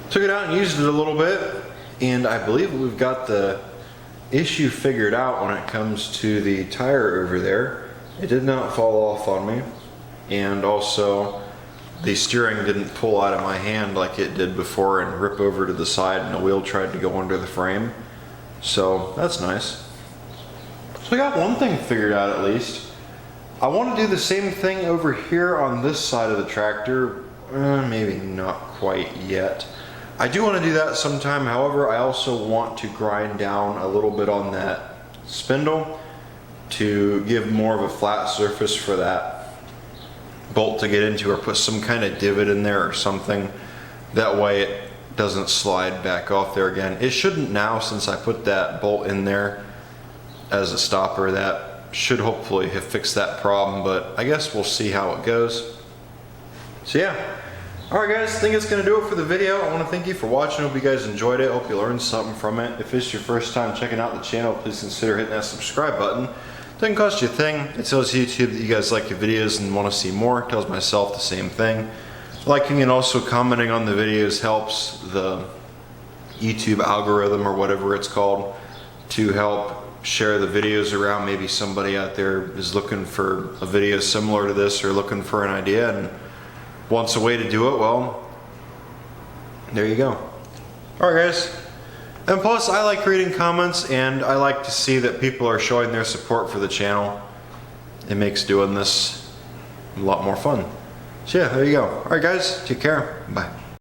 Took it out and used it a little bit, and I believe we've got the issue figured out when it comes to the tire over there. It did not fall off on me, and also the steering didn't pull out of my hand like it did before and rip over to the side, and the wheel tried to go under the frame. So that's nice. So I got one thing figured out at least. I want to do the same thing over here on this side of the tractor. Maybe not quite yet. I do want to do that sometime. However, I also want to grind down a little bit on that spindle to give more of a flat surface for that bolt to get into, or put some kind of divot in there or something. That way it doesn't slide back off there again. It shouldn't now, since I put that bolt in there as a stopper. That should hopefully have fixed that problem, but I guess we'll see how it goes. So yeah. Alright guys, I think it's going to do it for the video. I want to thank you for watching. Hope you guys enjoyed it. Hope you learned something from it. If it's your first time checking out the channel, please consider hitting that subscribe button. Doesn't cost you a thing. It tells YouTube that you guys like your videos and want to see more. It tells myself the same thing. Liking and also commenting on the videos helps the YouTube algorithm, or whatever it's called, to help share the videos around. Maybe somebody out there is looking for a video similar to this, or looking for an idea and wants a way to do it. Well, there you go. Alright guys. And plus, I like reading comments, and I like to see that people are showing their support for the channel. It makes doing this a lot more fun. So yeah, there you go. Alright guys, take care. Bye.